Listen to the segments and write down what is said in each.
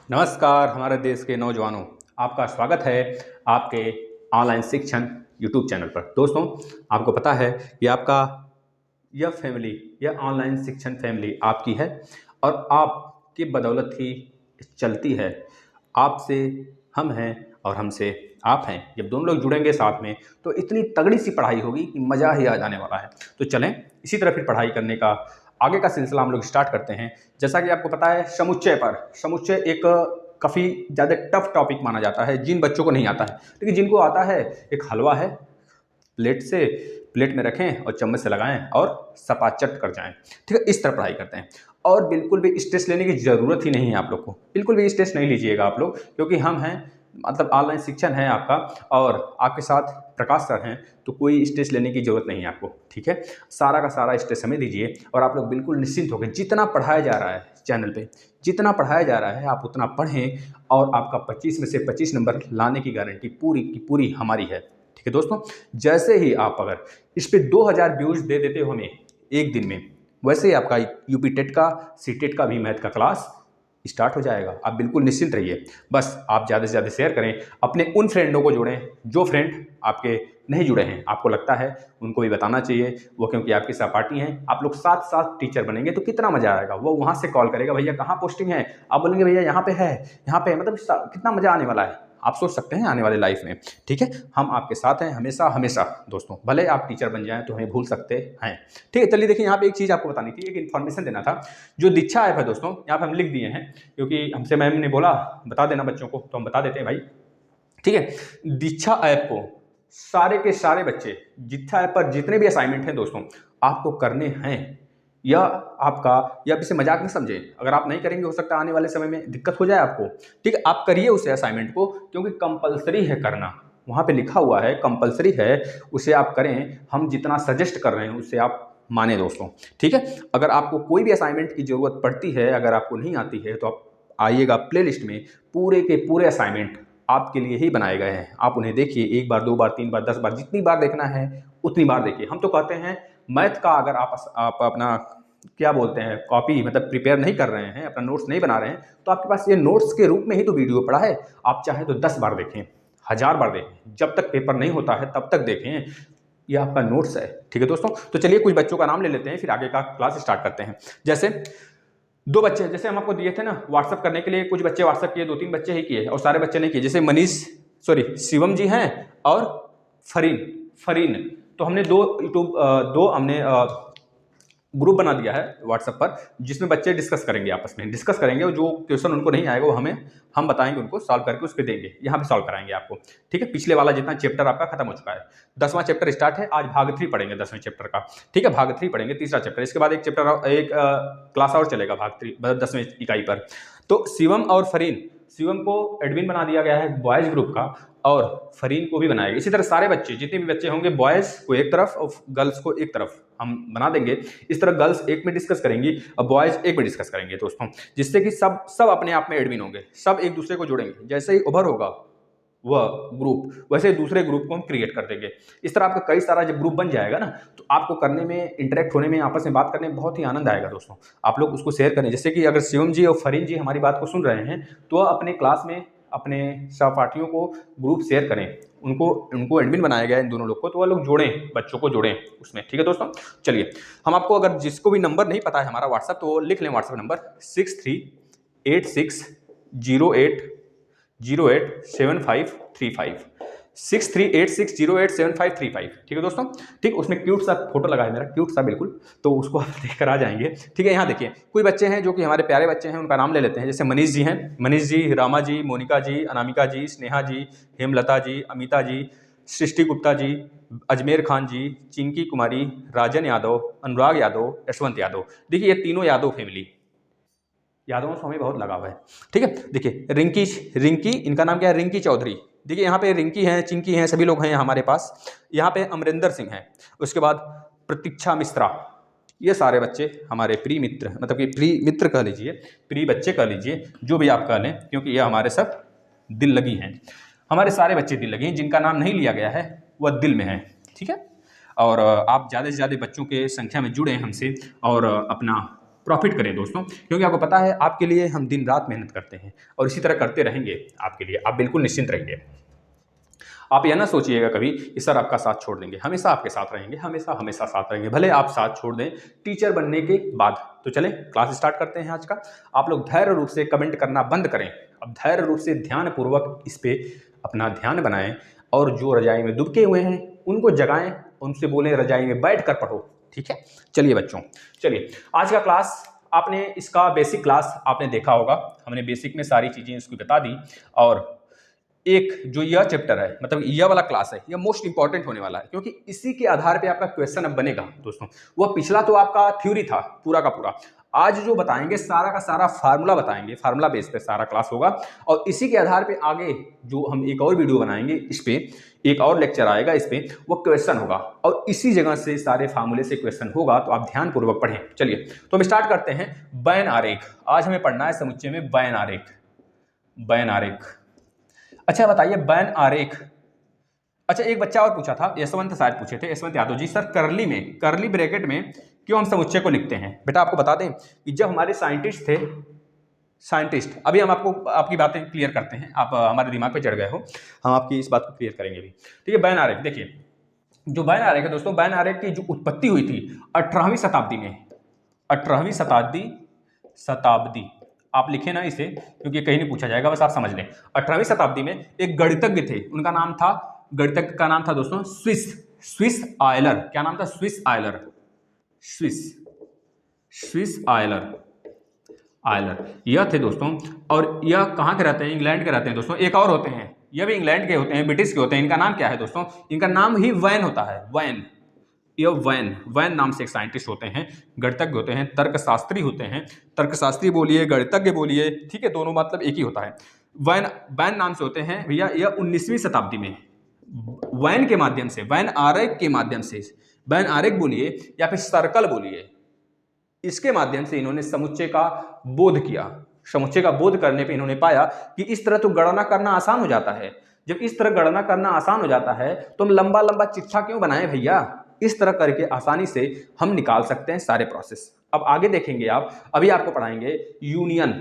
नमस्कार हमारे देश के नौजवानों, आपका स्वागत है आपके ऑनलाइन शिक्षण यूट्यूब चैनल पर। दोस्तों, आपको पता है कि आपका यह फैमिली, यह ऑनलाइन शिक्षण फैमिली आपकी है और आपकी बदौलत ही चलती है। आपसे हम हैं और हमसे आप हैं। जब दोनों लोग जुड़ेंगे साथ में तो इतनी तगड़ी सी पढ़ाई होगी कि मज़ा ही आ जाने वाला है। तो चलें इसी तरह फिर पढ़ाई करने का आगे का सिलसिला हम लोग स्टार्ट करते हैं। जैसा कि आपको पता है, समुच्चय एक काफ़ी ज़्यादा टफ टॉपिक माना जाता है जिन बच्चों को नहीं आता है, लेकिन जिनको आता है, एक हलवा है, प्लेट में रखें और चम्मच से लगाएं और सपाचट कर जाएं। ठीक है, इस तरह पढ़ाई करते हैं और बिल्कुल भी स्ट्रेस लेने की ज़रूरत ही नहीं है। आप लोग को बिल्कुल भी स्ट्रेस नहीं लीजिएगा आप लोग, क्योंकि हम हैं, मतलब ऑनलाइन शिक्षण है आपका और आपके साथ प्रकाश सर हैं, तो कोई स्ट्रेस लेने की ज़रूरत नहीं है आपको। ठीक है, सारा का सारा स्ट्रेस हमें दीजिए और आप लोग बिल्कुल निश्चिंत होकर जितना पढ़ाया जा रहा है चैनल पे, जितना पढ़ाया जा रहा है आप उतना पढ़ें और आपका 25 में से 25 नंबर लाने की गारंटी पूरी की पूरी हमारी है। ठीक है दोस्तों, जैसे ही आप अगर इस पे 2000 व्यूज़ दे देते हो हमें एक दिन में, वैसे ही आपका यूपी टेट का, सी टेट का भी मैथ का क्लास स्टार्ट हो जाएगा। आप बिल्कुल निश्चिंत रहिए। बस आप ज़्यादा से ज़्यादा शेयर करें, अपने उन फ्रेंडों को जोड़ें जो फ्रेंड आपके नहीं जुड़े हैं, आपको लगता है उनको भी बताना चाहिए वो, क्योंकि आपके सहपाठी हैं। आप लोग साथ साथ टीचर बनेंगे तो कितना मज़ा आएगा। वो वहाँ से कॉल करेगा, भैया कहाँ पोस्टिंग है, आप बोलेंगे भैया यहाँ पे है, यहाँ पे, मतलब कितना मज़ा आने वाला है। आप सोच सकते हैं आने वाले लाइफ में। ठीक है, हम आपके साथ हैं हमेशा हमेशा दोस्तों। भले आप टीचर बन जाएं तो हमें भूल सकते हैं। ठीक है, चलिए देखिए, यहाँ पे एक चीज़ आपको बतानी थी, एक इन्फॉर्मेशन देना था। जो दीक्षा ऐप है दोस्तों, यहाँ पे हम लिख दिए हैं क्योंकि हमसे मैम ने बोला बता देना बच्चों को, तो हम बता देते हैं भाई। ठीक है, दीक्षा ऐप को सारे के सारे बच्चे, दीक्षा ऐप पर जितने भी असाइनमेंट हैं दोस्तों आपको करने हैं। यह आपका, या इसे मजाक में समझें, अगर आप नहीं करेंगे हो सकता है आने वाले समय में दिक्कत हो जाए आपको। ठीक है, आप करिए उसे असाइनमेंट को, क्योंकि कंपलसरी है करना। वहाँ पे लिखा हुआ है कंपलसरी है, उसे आप करें। हम जितना सजेस्ट कर रहे हैं उससे आप माने दोस्तों। ठीक है, अगर आपको कोई भी असाइनमेंट की ज़रूरत पड़ती है, अगर आपको नहीं आती है, तो आप आइएगा प्लेलिस्ट में, पूरे के पूरे असाइनमेंट आपके लिए ही बनाए गए हैं। आप उन्हें देखिए, 1 बार 2 बार 3 बार 10 बार, जितनी बार देखना है उतनी बार देखिए। हम तो कहते हैं मैथ का अगर आप अपना क्या बोलते हैं कॉपी, मतलब प्रिपेयर नहीं कर रहे हैं, अपना नोट्स नहीं बना रहे हैं, तो आपके पास ये नोट्स के रूप में ही तो वीडियो पड़ा है। आप चाहे तो 10 बार देखें, 1000 बार देखें, जब तक पेपर नहीं होता है तब तक देखें। ये आपका नोट्स है। ठीक है दोस्तों, तो चलिए कुछ बच्चों का नाम ले लेते हैं, फिर आगे का क्लास स्टार्ट करते हैं। जैसे 2 बच्चे, जैसे हम आपको दिए थे ना व्हाट्सअप करने के लिए, कुछ बच्चे व्हाट्सअप किए, 2-3 बच्चे ही किए और सारे बच्चे नहीं किए। जैसे शिवम जी हैं और फरीन। तो हमने 2 हमने ग्रुप बना दिया है व्हाट्सएप पर, जिसमें बच्चे डिस्कस करेंगे, आपस में डिस्कस करेंगे, और जो क्वेश्चन उनको नहीं आएगा वो हम बताएंगे, उनको सॉल्व करके उस पर देंगे, यहाँ पे सॉल्व कराएंगे आपको। ठीक है, पिछले वाला जितना चैप्टर आपका खत्म हो चुका है, 10वां चैप्टर स्टार्ट है। आज भाग 3 पढ़ेंगे 10वें चैप्टर का। ठीक है, भाग 3 पढ़ेंगे, तीसरा चैप्टर। इसके बाद एक क्लास और चलेगा भाग 3, मतलब 10वें इकाई पर। तो शिवम को एडमिन बना दिया गया है बॉयज ग्रुप का, और फरीन को भी बनाएगा। इसी तरह सारे बच्चे, जितने भी बच्चे होंगे, बॉयज को एक तरफ और गर्ल्स को एक तरफ हम बना देंगे। इस तरह गर्ल्स एक में डिस्कस करेंगी और बॉयज एक में डिस्कस करेंगे दोस्तों, जिससे कि सब अपने आप में एडमिन होंगे, सब एक दूसरे को जोड़ेंगे। जैसे ही ओवर होगा वह ग्रुप, वैसे दूसरे ग्रुप को हम क्रिएट कर देंगे। इस तरह आपका कई सारा जब ग्रुप बन जाएगा ना, तो आपको करने में, इंटरेक्ट होने में, आपस में बात करने में बहुत ही आनंद आएगा दोस्तों। आप लोग उसको शेयर करें। जैसे कि अगर शिवम जी और फरीन जी हमारी बात को सुन रहे हैं, तो अपने क्लास में अपने सहपाठियों को ग्रुप शेयर करें, उनको एडमिन बनाया गया है इन दोनों लोग को, तो वह लोग जोड़ें, बच्चों को जोड़ें उसमें। ठीक है दोस्तों, चलिए हम आपको, अगर जिसको भी नंबर नहीं पता है हमारा व्हाट्सअप, तो वो लिख लें व्हाट्सअप नंबर 6386087535, 6386087535। ठीक है दोस्तों, ठीक, उसमें क्यूट सा फोटो लगा है मेरा, क्यूट सा बिल्कुल, तो उसको आप देखकर आ जाएंगे। ठीक है, यहाँ देखिए कोई बच्चे हैं जो कि हमारे प्यारे बच्चे हैं, उनका नाम ले लेते हैं। जैसे मनीष जी हैं, मनीष जी, रामा जी, मोनिका जी, अनामिका जी, स्नेहा जी, हेमलता जी, अमिता जी, सृष्टि गुप्ता जी, अजमेर खान जी, चिंकी कुमारी, राजन यादव, अनुराग यादव, यशवंत यादव। देखिए ये तीनों यादव फैमिली, यादवों से हमें बहुत लगाव है। ठीक है, देखिए रिंकी, इनका नाम क्या है, रिंकी चौधरी। देखिए यहाँ पे रिंकी हैं, चिंकी हैं, सभी लोग हैं हमारे पास। यहाँ पे अमरिंदर सिंह हैं, उसके बाद प्रतीक्षा मिश्रा। ये सारे बच्चे हमारे प्रिय मित्र, मतलब कि प्रिय मित्र कह लीजिए, प्रिय बच्चे कह लीजिए, जो भी आप कह लें, क्योंकि ये हमारे सब दिल लगी हैं। हमारे सारे बच्चे दिल लगे हैं, जिनका नाम नहीं लिया गया है वह दिल में है। ठीक है, और आप ज़्यादा से ज़्यादा बच्चों के संख्या में जुड़ें हमसे और अपना प्रॉफिट करें दोस्तों, क्योंकि आपको पता है आपके लिए हम दिन रात मेहनत करते हैं और इसी तरह करते रहेंगे आपके लिए। आप बिल्कुल निश्चिंत रहिए। आप यह ना सोचिएगा कभी कि सर आपका साथ छोड़ देंगे, हमेशा आपके साथ रहेंगे, हमेशा हमेशा साथ रहेंगे, भले आप साथ छोड़ दें टीचर बनने के बाद। तो चलें क्लास स्टार्ट करते हैं आज का। आप लोग धैर्य रूप से कमेंट करना बंद करें, अब धैर्य रूप से ध्यानपूर्वक इस पे अपना ध्यान बनाएं और जो रजाई में दुबके हुए हैं उनको जगाएं, उनसे बोलें रजाई में बैठ कर पढ़ो। ठीक है, चलिए बच्चों, चलिए आज का क्लास आपने इसका बेसिक क्लास आपने देखा होगा, हमने बेसिक में सारी चीज़ें इसको बता दी। और एक जो यह चैप्टर है, मतलब यह वाला क्लास है, यह मोस्ट इंपॉर्टेंट होने वाला है, क्योंकि इसी के आधार पे आपका क्वेश्चन अब बनेगा दोस्तों। वह पिछला तो आपका थ्योरी था पूरा का पूरा, आज जो बताएंगे सारा का सारा फार्मूला बताएंगे, फार्मूला बेस पे सारा क्लास होगा। और इसी के आधार पे आगे जो हम एक और वीडियो बनाएंगे, इस पे एक और लेक्चर आएगा, इस पे वो क्वेश्चन होगा और इसी जगह से सारे फार्मूले से क्वेश्चन होगा। तो आप ध्यानपूर्वक पढ़ें। चलिए तो हम स्टार्ट करते हैं। बैन आरेख आज हमें पढ़ना है समुच्चय में। बैन आरेख, बैन आरेख। अच्छा बताइए बैन आरेख। अच्छा एक बच्चा और पूछा था, यशवंत शायद पूछे थे, यशवंत यादव जी, सर करली में, करली ब्रैकेट में क्यों हम समुच्चय को लिखते हैं? बेटा आपको बता दें कि जब हमारे साइंटिस्ट थे, साइंटिस्ट, अभी हम आपको आपकी बातें क्लियर करते हैं, आप हमारे दिमाग पे चढ़ गए हो, हम आपकी इस बात को क्लियर करेंगे भी। ठीक है, बैन आरेख देखिए, जो बैन आरेख है दोस्तों, बैन आरेख की जो उत्पत्ति हुई थी 18वीं शताब्दी में, 18वीं शताब्दी आप लिखे ना इसे, क्योंकि कहीं नहीं पूछा जाएगा, बस आप समझ लें। 18वीं शताब्दी में एक गणितज्ञ थे, उनका नाम था, गणितज्ञ का नाम था दोस्तों स्विस आयलर। क्या नाम था? स्विस आयलर, स्विस आयलर यह थे दोस्तों। और यह कहाँ के रहते हैं? इंग्लैंड के रहते हैं दोस्तों। एक और होते हैं, यह भी इंग्लैंड के होते हैं, ब्रिटिश के होते हैं। इनका नाम क्या है दोस्तों? इनका नाम ही वैन होता है, वैन। ये वैन नाम से एक साइंटिस्ट होते हैं, गणितज्ञ होते हैं, तर्कशास्त्री होते हैं। तर्कशास्त्री बोलिए, गणितज्ञ बोलिए, ठीक है, दोनों मतलब एक ही होता है। वैन नाम से होते हैं भैया। यह 19वीं शताब्दी में वैन के माध्यम से, वैन आरेख के माध्यम से, वैन आरेख बोलिए या फिर सर्कल बोलिए, इसके माध्यम से इन्होंने समुच्चय का बोध किया। समुच्चय का बोध करने पे इन्होंने पाया कि इस तरह तो गणना करना आसान हो जाता है। जब इस तरह गणना करना आसान हो जाता है तो हम लंबा लंबा चिट्ठा क्यों बनाएं भैया? इस तरह करके आसानी से हम निकाल सकते हैं सारे प्रोसेस। अब आगे देखेंगे आप, अभी आपको पढ़ाएंगे यूनियन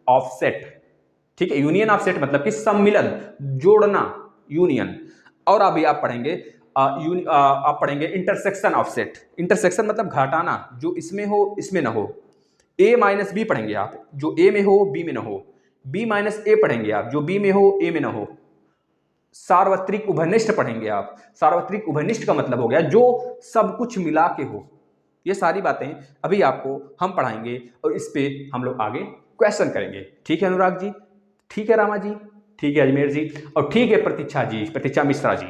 ऑफसेट। ठीक है, यूनियन ऑफसेट मतलब कि सम्मिलन, जोड़ना, यूनियन। और अभी आप पढ़ेंगे आप पढ़ेंगे इंटरसेक्शन ऑफसेट। इंटरसेक्शन मतलब घटाना, जो इसमें हो इसमें ना हो। a माइनस बी पढ़ेंगे आप, जो a में हो b में ना हो। b माइनस a पढ़ेंगे आप, जो b में हो a में ना हो। सार्वत्रिक उभयनिष्ठ पढ़ेंगे आप। सार्वत्रिक उभयनिष्ठ का मतलब हो गया जो सब कुछ मिला के हो। ये सारी बातें अभी आपको हम पढ़ाएंगे और इस पे हम लोग आगे क्वेश्चन करेंगे। ठीक है अनुराग जी, ठीक है रामा जी, ठीक है अजमेर जी, और ठीक है प्रतीक्षा जी, प्रतीक्षा मिश्रा जी,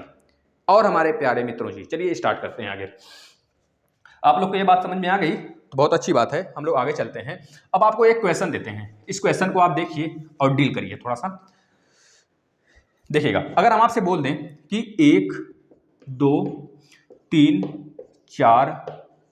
और हमारे प्यारे मित्रों जी। चलिए स्टार्ट करते हैं आगे। आप लोग को ये बात समझ में आ गई तो बहुत अच्छी बात है, हम लोग आगे चलते हैं। अब आपको एक क्वेश्चन देते हैं, इस क्वेश्चन को आप देखिए और डील करिए थोड़ा सा। देखिएगा, अगर हम आपसे बोल दें कि 1 2 3 4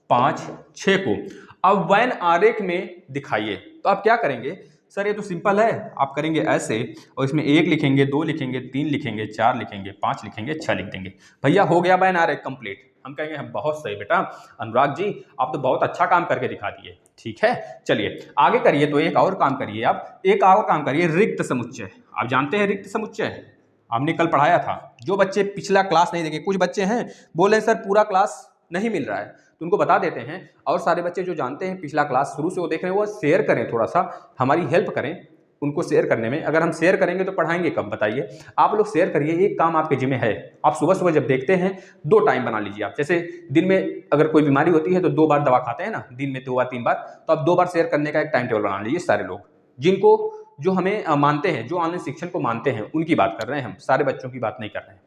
5 6 को अब वैन आरेख में दिखाइए, तो आप क्या करेंगे? सर ये तो सिंपल है, आप करेंगे ऐसे और इसमें 1 लिखेंगे, 2 लिखेंगे, 3 लिखेंगे, 4 लिखेंगे, 5 लिखेंगे, 6 लिख देंगे, भैया हो गया वैन आरेख कंप्लीट। हम कहेंगे हम बहुत सही बेटा अनुराग जी, आप तो बहुत अच्छा काम करके दिखा दिए। ठीक है, चलिए आगे करिए। तो एक और काम करिए आप, एक और काम करिए, रिक्त समुच्चय। आप जानते हैं रिक्त समुच्चय, हमने कल पढ़ाया था। जो बच्चे पिछला क्लास नहीं देखे, कुछ बच्चे हैं बोले सर पूरा क्लास नहीं मिल रहा है, तो उनको बता देते हैं। और सारे बच्चे जो जानते हैं पिछला क्लास शुरू से वो देख रहे हैं, वो शेयर करें, थोड़ा सा हमारी हेल्प करें उनको शेयर करने में। अगर हम शेयर करेंगे तो पढ़ाएंगे कब बताइए? आप लोग शेयर करिए, एक काम आपके जिम्मे है। आप सुबह सुबह जब देखते हैं 2 टाइम बना लीजिए आप। जैसे दिन में अगर कोई बीमारी होती है तो 2 बार दवा खाते हैं ना, दिन में 2 बार 3 बार, तो आप 2 बार शेयर करने का एक टाइम टेबल बना लीजिए। सारे लोग जिनको जो हमें मानते हैं, जो ऑनलाइन शिक्षण को मानते हैं, उनकी बात कर रहे हैं हम, सारे बच्चों की बात नहीं कर रहे हैं।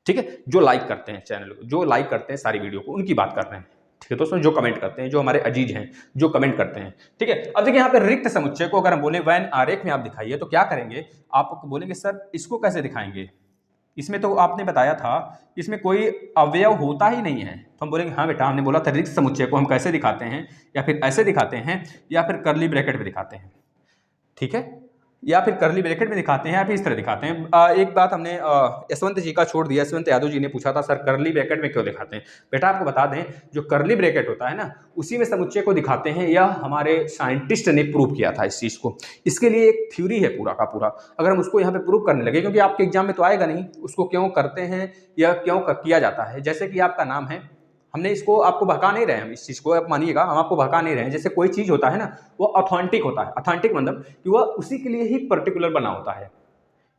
ठीक है, जो लाइक करते हैं चैनल को, जो लाइक करते हैं सारी वीडियो को, उनकी बात कर रहे हैं। ठीक है दोस्तों, जो कमेंट करते हैं, जो हमारे अजीज हैं, जो कमेंट करते हैं। ठीक है, अब देखिए यहाँ पे रिक्त समुच्चय को अगर हम बोले वैन आरेख में आप दिखाइए, तो क्या करेंगे? आप बोलेंगे सर इसको कैसे दिखाएंगे? इसमें तो आपने बताया था इसमें कोई अवयव होता ही नहीं है। तो हम बोलेंगे हाँ बेटा, हमने बोला था रिक्त समुच्चय को हम कैसे दिखाते हैं, या फिर ऐसे दिखाते हैं, या फिर कर्ली ब्रैकेट में दिखाते हैं। ठीक है, या फिर करली ब्रैकेट में दिखाते हैं या फिर इस तरह दिखाते हैं। एक बात हमने यशवंत जी का छोड़ दिया, यशवंत यादव जी ने पूछा था सर करली ब्रैकेट में क्यों दिखाते हैं। बेटा आपको बता दें, जो करली ब्रैकेट होता है ना, उसी में समुच्चय को दिखाते हैं। यह हमारे साइंटिस्ट ने प्रूव किया था इस चीज़ को। इसके लिए एक थ्योरी है पूरा का पूरा। अगर हम उसको यहाँ पे प्रूव करने लगे, क्योंकि आपके एग्जाम में तो आएगा नहीं, उसको क्यों करते हैं या क्यों किया जाता है। जैसे कि आपका नाम है, हमने इसको आपको भगा नहीं रहे, हम इस चीज़ को आप मानिएगा, हम आपको भगा नहीं रहे हैं। जैसे कोई चीज़ होता है ना, वो ऑथेंटिक होता है। ऑथेंटिक मतलब कि वह उसी के लिए ही पर्टिकुलर बना होता है।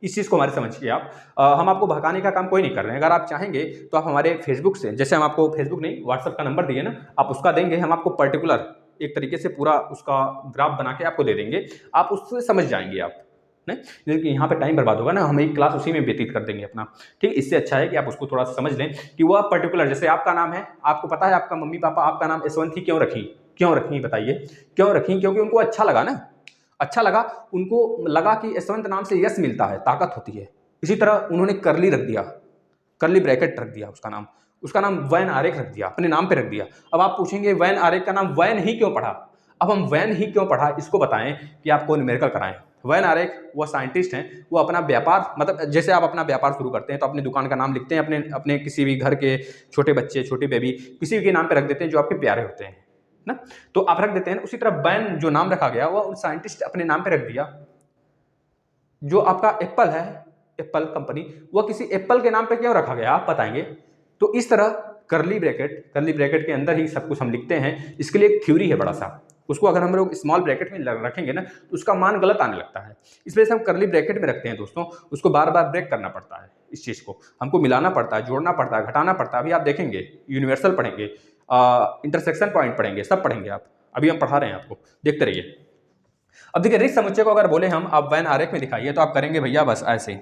इस चीज़ को हमारे समझिए आप। हम आपको भगाने का काम कोई नहीं कर रहे हैं। अगर आप चाहेंगे तो आप हमारे फेसबुक से, जैसे हम आपको फेसबुक नहीं व्हाट्सएप का नंबर दिए ना, आप उसका देंगे, हम आपको पर्टिकुलर एक तरीके से पूरा उसका ग्राफ बना के आपको दे देंगे, आप उससे समझ जाएंगे आप। नहीं, लेकिन यहाँ पे टाइम बर्बाद होगा ना, हम एक क्लास उसी में व्यतीत कर देंगे अपना। ठीक, इससे अच्छा है कि आप उसको थोड़ा समझ लें कि वह पर्टिकुलर, जैसे आपका नाम है, आपको पता है आपका मम्मी पापा आपका नाम यशवंत ही क्यों रखी, क्यों रखी बताइए, क्यों रखी? क्योंकि उनको अच्छा लगा ना, अच्छा लगा, उनको लगा कि यशवंत नाम से यश मिलता है, ताकत होती है। इसी तरह उन्होंने करली रख दिया, करली ब्रैकेट रख दिया, उसका नाम वैन आरेख रख दिया, अपने नाम पे रख दिया। अब आप पूछेंगे वैन आरेख का नाम वैन ही क्यों पढ़ा? अब हम वैन ही क्यों पढ़ा इसको बताएं कि आपको न्यूमेरिकल कराएं। वैन आरेख वो साइंटिस्ट हैं, वो अपना व्यापार, मतलब जैसे आप अपना व्यापार शुरू करते हैं तो अपनी दुकान का नाम लिखते हैं, अपने अपने किसी भी घर के छोटे बच्चे, छोटी बेबी, किसी के नाम पे रख देते हैं जो आपके प्यारे होते हैं ना, तो आप रख देते हैं। उसी तरह वैन जो नाम रखा गया वो साइंटिस्ट अपने नाम पे रख दिया। जो आपका एप्पल है, एप्पल कंपनी, वो किसी एप्पल के नाम पे क्यों रखा गया आप बताएंगे। तो इस तरह करली ब्रैकेट के अंदर ही सब कुछ हम लिखते हैं। इसके लिए एक थ्योरी है बड़ा सा, उसको अगर हम लोग स्मॉल ब्रैकेट में रखेंगे ना तो उसका मान गलत आने लगता है। इस वजह से हम करली ब्रैकेट में रखते हैं दोस्तों, उसको बार बार ब्रेक करना पड़ता है। इस चीज़ को हमको मिलाना पड़ता है, जोड़ना पड़ता है, घटाना पड़ता है। अभी आप देखेंगे यूनिवर्सल पढ़ेंगे, इंटरसेक्शन पॉइंट पढ़ेंगे, सब पढ़ेंगे आप, अभी हम पढ़ा रहे हैं आपको, देखते रहिए। अब देखिए रिक्त समुच्चय को अगर बोले हम आप वैन आरेख में दिखाइए, तो आप करेंगे भैया बस ऐसे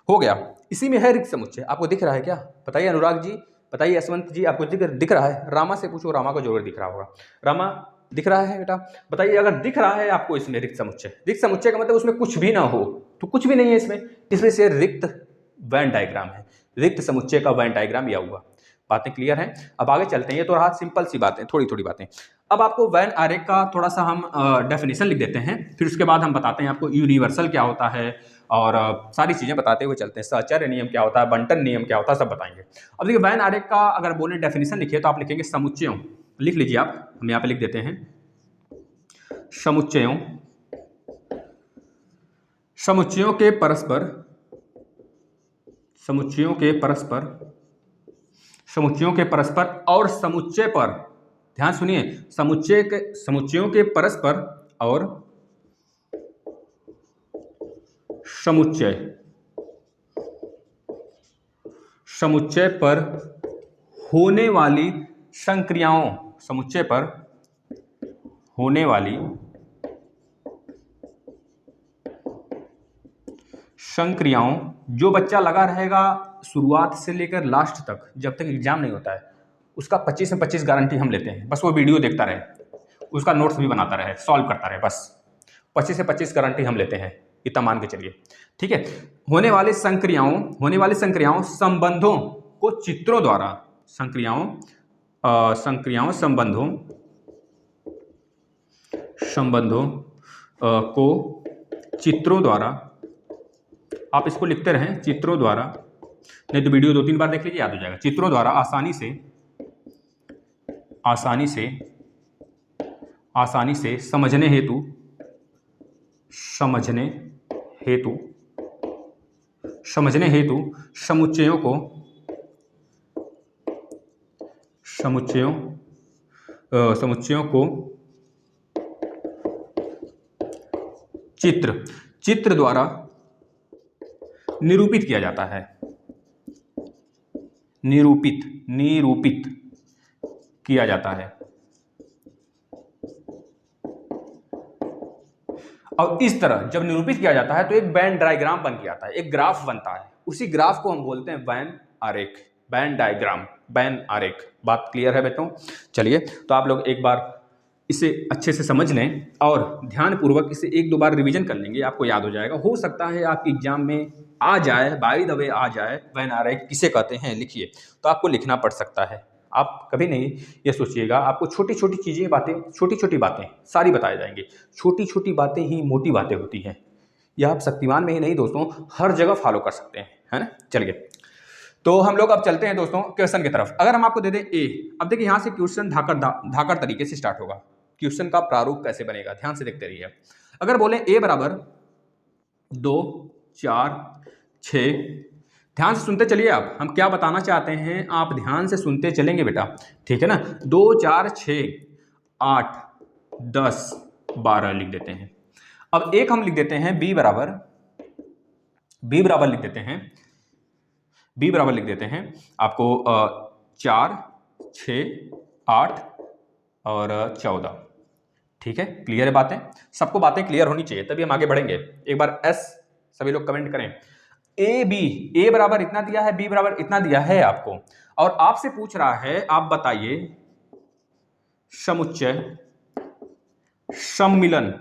हो गया। इसी में है रिक्त समुच्चय, आपको दिख रहा है क्या बताइए अनुराग जी, बताइए यशवंत जी, आपको दिख रहा है? रामा से पूछो, रामा को जरूर दिख रहा होगा। रामा दिख रहा है बेटा? बताइए अगर दिख रहा है आपको इसमें रिक्त समुच्चय का मतलब उसमें कुछ भी ना हो, तो कुछ भी नहीं है इसमें से रिक्त वैन डायग्राम है, रिक्त समुच्चय का वैन डायग्राम यह हुआ। बातें क्लियर हैं? अब आगे चलते हैं। ये तो रहा सिंपल सी बातें, थोड़ी थोड़ी बातें। अब आपको वैन आरेख का थोड़ा सा हम डेफिनेशन लिख देते हैं, फिर उसके बाद हम बताते हैं आपको यूनिवर्सल क्या होता है और सारी चीज़ें बताते हुए चलते हैं। साहचर्य नियम क्या होता है, बंटन नियम क्या होता है, सब बताएंगे। अब देखिए वैन आरेख का अगर बोले डेफिनेशन लिखिए तो आप लिखेंगे समुच्चयों, लिख लीजिए आप, हम यहाँ पे लिख देते हैं समुच्चयों, समुच्चयों के परस्पर, समुच्चयों के परस्पर, समुच्चयों के परस्पर और समुच्चय पर, ध्यान सुनिए, समुच्चयों के परस्पर और समुच्चय पर होने वाली संक्रियाओं, समुच्चय पर होने वाली संक्रियाओं, जो बच्चा लगा रहेगा शुरुआत से लेकर लास्ट तक, जब तक एग्जाम नहीं होता है, उसका 25 में 25 गारंटी हम लेते हैं। बस वो वीडियो देखता रहे, उसका नोट्स भी बनाता रहे, सॉल्व करता रहे, बस 25 से 25 गारंटी हम लेते हैं, इतना मान के चलिए, ठीक है। होने वाली संक्रियाओं संबंधों को चित्रों द्वारा, संबंधों को चित्रों द्वारा, आप इसको लिखते रहें चित्रों द्वारा, नहीं तो वीडियो 2-3 बार देख लीजिए, याद हो जाएगा। चित्रों द्वारा आसानी से समझने हेतु समुच्चयों को चित्र द्वारा निरूपित किया जाता है, निरूपित किया जाता है। और इस तरह जब निरूपित किया जाता है तो एक बैन डायग्राम बन के आता है, एक ग्राफ बनता है। उसी ग्राफ को हम बोलते हैं बैन आरेख, बैन डायग्राम, बैन आरेख। बात क्लियर है बेटों? चलिए, तो आप लोग एक बार इसे अच्छे से समझ लें और ध्यानपूर्वक इसे 1-2 बार रिवीजन कर लेंगे, आपको याद हो जाएगा। हो सकता है आपके एग्जाम में आ जाए, बाय द वे आ जाए, बैन आरेख किसे कहते हैं लिखिए, तो आपको लिखना पड़ सकता है। आप कभी नहीं ये सोचिएगा, आपको छोटी छोटी बातें सारी बताई जाएंगी। छोटी छोटी बातें ही मोटी बातें होती हैं। यह आप शक्तिमान में ही नहीं दोस्तों, हर जगह फॉलो कर सकते हैं, है ना। चलिए, तो हम लोग अब चलते हैं दोस्तों क्वेश्चन की तरफ। अगर हम आपको दे दें ए, अब देखिए यहाँ से क्वेश्चन धाकर तरीके से स्टार्ट होगा। क्वेश्चन का प्रारूप कैसे बनेगा, ध्यान से देखते रहिए। अगर बोले ए बराबर 2 4 6, ध्यान से सुनते चलिए। आप हम क्या बताना चाहते हैं आप ध्यान से सुनते चलेंगे बेटा, ठीक है ना। 2 4 6 8 10 12 लिख देते हैं। अब एक हम लिख देते हैं बी बराबर लिख देते हैं आपको 4 6 8 और 14। ठीक है, क्लियर है बातें, सबको बातें क्लियर होनी चाहिए तभी हम आगे बढ़ेंगे। एक बार एस सभी लोग कमेंट करें। ए बराबर इतना दिया है, बी बराबर इतना दिया है आपको, और आपसे पूछ रहा है आप बताइए समुच्चय सम्मिलन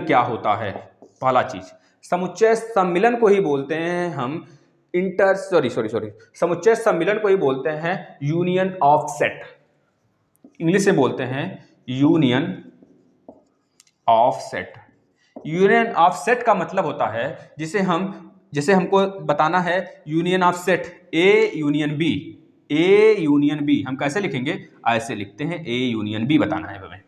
क्या होता है। पहला चीज, समुच्चय सम्मिलन को ही बोलते हैं हम समुच्चय सम्मिलन को ही बोलते हैं यूनियन ऑफ सेट। इंग्लिश में बोलते हैं union of set. Union of set का मतलब होता है जैसे हमको बताना है union of set A union B, हम कैसे लिखेंगे, ऐसे लिखते हैं ए यूनियन बी बताना है हमें।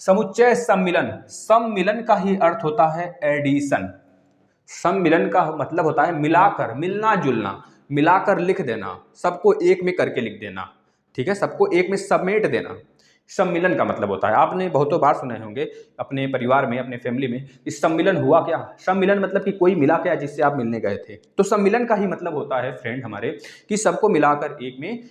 समुच्चय सम्मिलन का ही अर्थ होता है एडिशन। सम्मिलन का मतलब होता है मिलाकर, मिलना जुलना, मिलाकर लिख देना, सबको एक में करके लिख देना, ठीक है, सबको एक में समेट देना। सम्मिलन का मतलब होता है, आपने बहुतों बार सुने होंगे अपने परिवार में, अपने फैमिली में, इस सम्मिलन हुआ क्या। सम्मिलन मतलब कि कोई मिला क्या जिससे आप मिलने गए थे। तो सम्मिलन का ही मतलब होता है फ्रेंड हमारे कि सबको मिलाकर एक में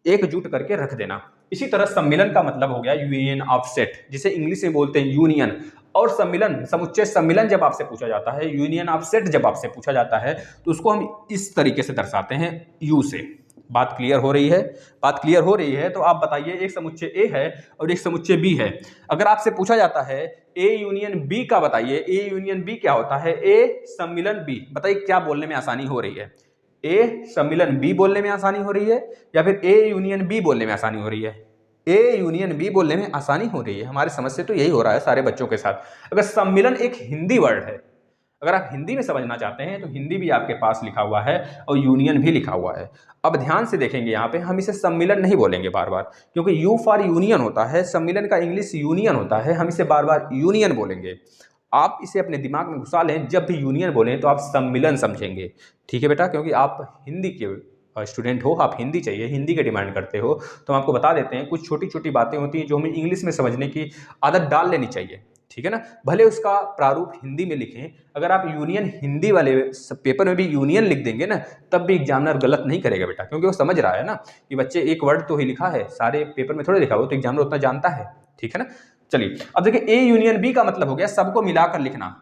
एकजुट करके रख देना। इसी तरह सम्मिलन का मतलब हो गया यूनियन ऑफ सेट, जिसे इंग्लिश में बोलते हैं यूनियन। और सम्मिलन, समुच्चय सम्मिलन जब आपसे पूछा जाता है, यूनियन ऑफ सेट जब आपसे पूछा जाता है, तो उसको हम इस तरीके से दर्शाते हैं यू से। बात क्लियर हो रही है। तो आप बताइए, एक समुच्चय ए है और एक समुच्चय बी है। अगर आपसे पूछा जाता है ए यूनियन बी का बताइए, ए यूनियन बी क्या होता है, ए सम्मिलन बी, बताइए क्या बोलने में आसानी हो रही है, ए सम्मिलन बी बोलने में आसानी हो रही है या फिर ए यूनियन बी बोलने में आसानी हो रही है। ए यूनियन बी बोलने में आसानी हो रही है। हमारे समझ से तो यही हो रहा है सारे बच्चों के साथ। अगर सम्मिलन एक हिंदी वर्ड है, अगर आप हिंदी में समझना चाहते हैं तो हिंदी भी आपके पास लिखा हुआ है और यूनियन भी लिखा हुआ है। अब ध्यान से देखेंगे, यहाँ पे हम इसे सम्मिलन नहीं बोलेंगे बार बार, क्योंकि यू फॉर यूनियन होता है, सम्मिलन का इंग्लिश यूनियन होता है, हम इसे बार बार यूनियन बोलेंगे। आप इसे अपने दिमाग में घुसा लें, जब भी यूनियन बोलें तो आप सम्मिलन समझेंगे, ठीक है बेटा, क्योंकि आप हिंदी के स्टूडेंट हो, आप हिंदी चाहिए, हिंदी की डिमांड करते हो। तो हम आपको बता देते हैं कुछ छोटी छोटी बातें होती हैं जो हमें इंग्लिश में समझने की आदत डाल लेनी चाहिए, ठीक है ना। भले उसका प्रारूप हिंदी में लिखें, अगर आप यूनियन हिंदी वाले पेपर में भी यूनियन लिख देंगे ना, तब भी एग्जामिनर गलत नहीं करेगा बेटा, क्योंकि वो समझ रहा है ना कि बच्चे एक वर्ड तो ही लिखा है, सारे पेपर में थोड़े लिखा हो, तो एग्जामिनर उतना जानता है, ठीक है ना। चलिए, अब देखिए ए यूनियन बी का मतलब हो गया सबको मिलाकर लिखना,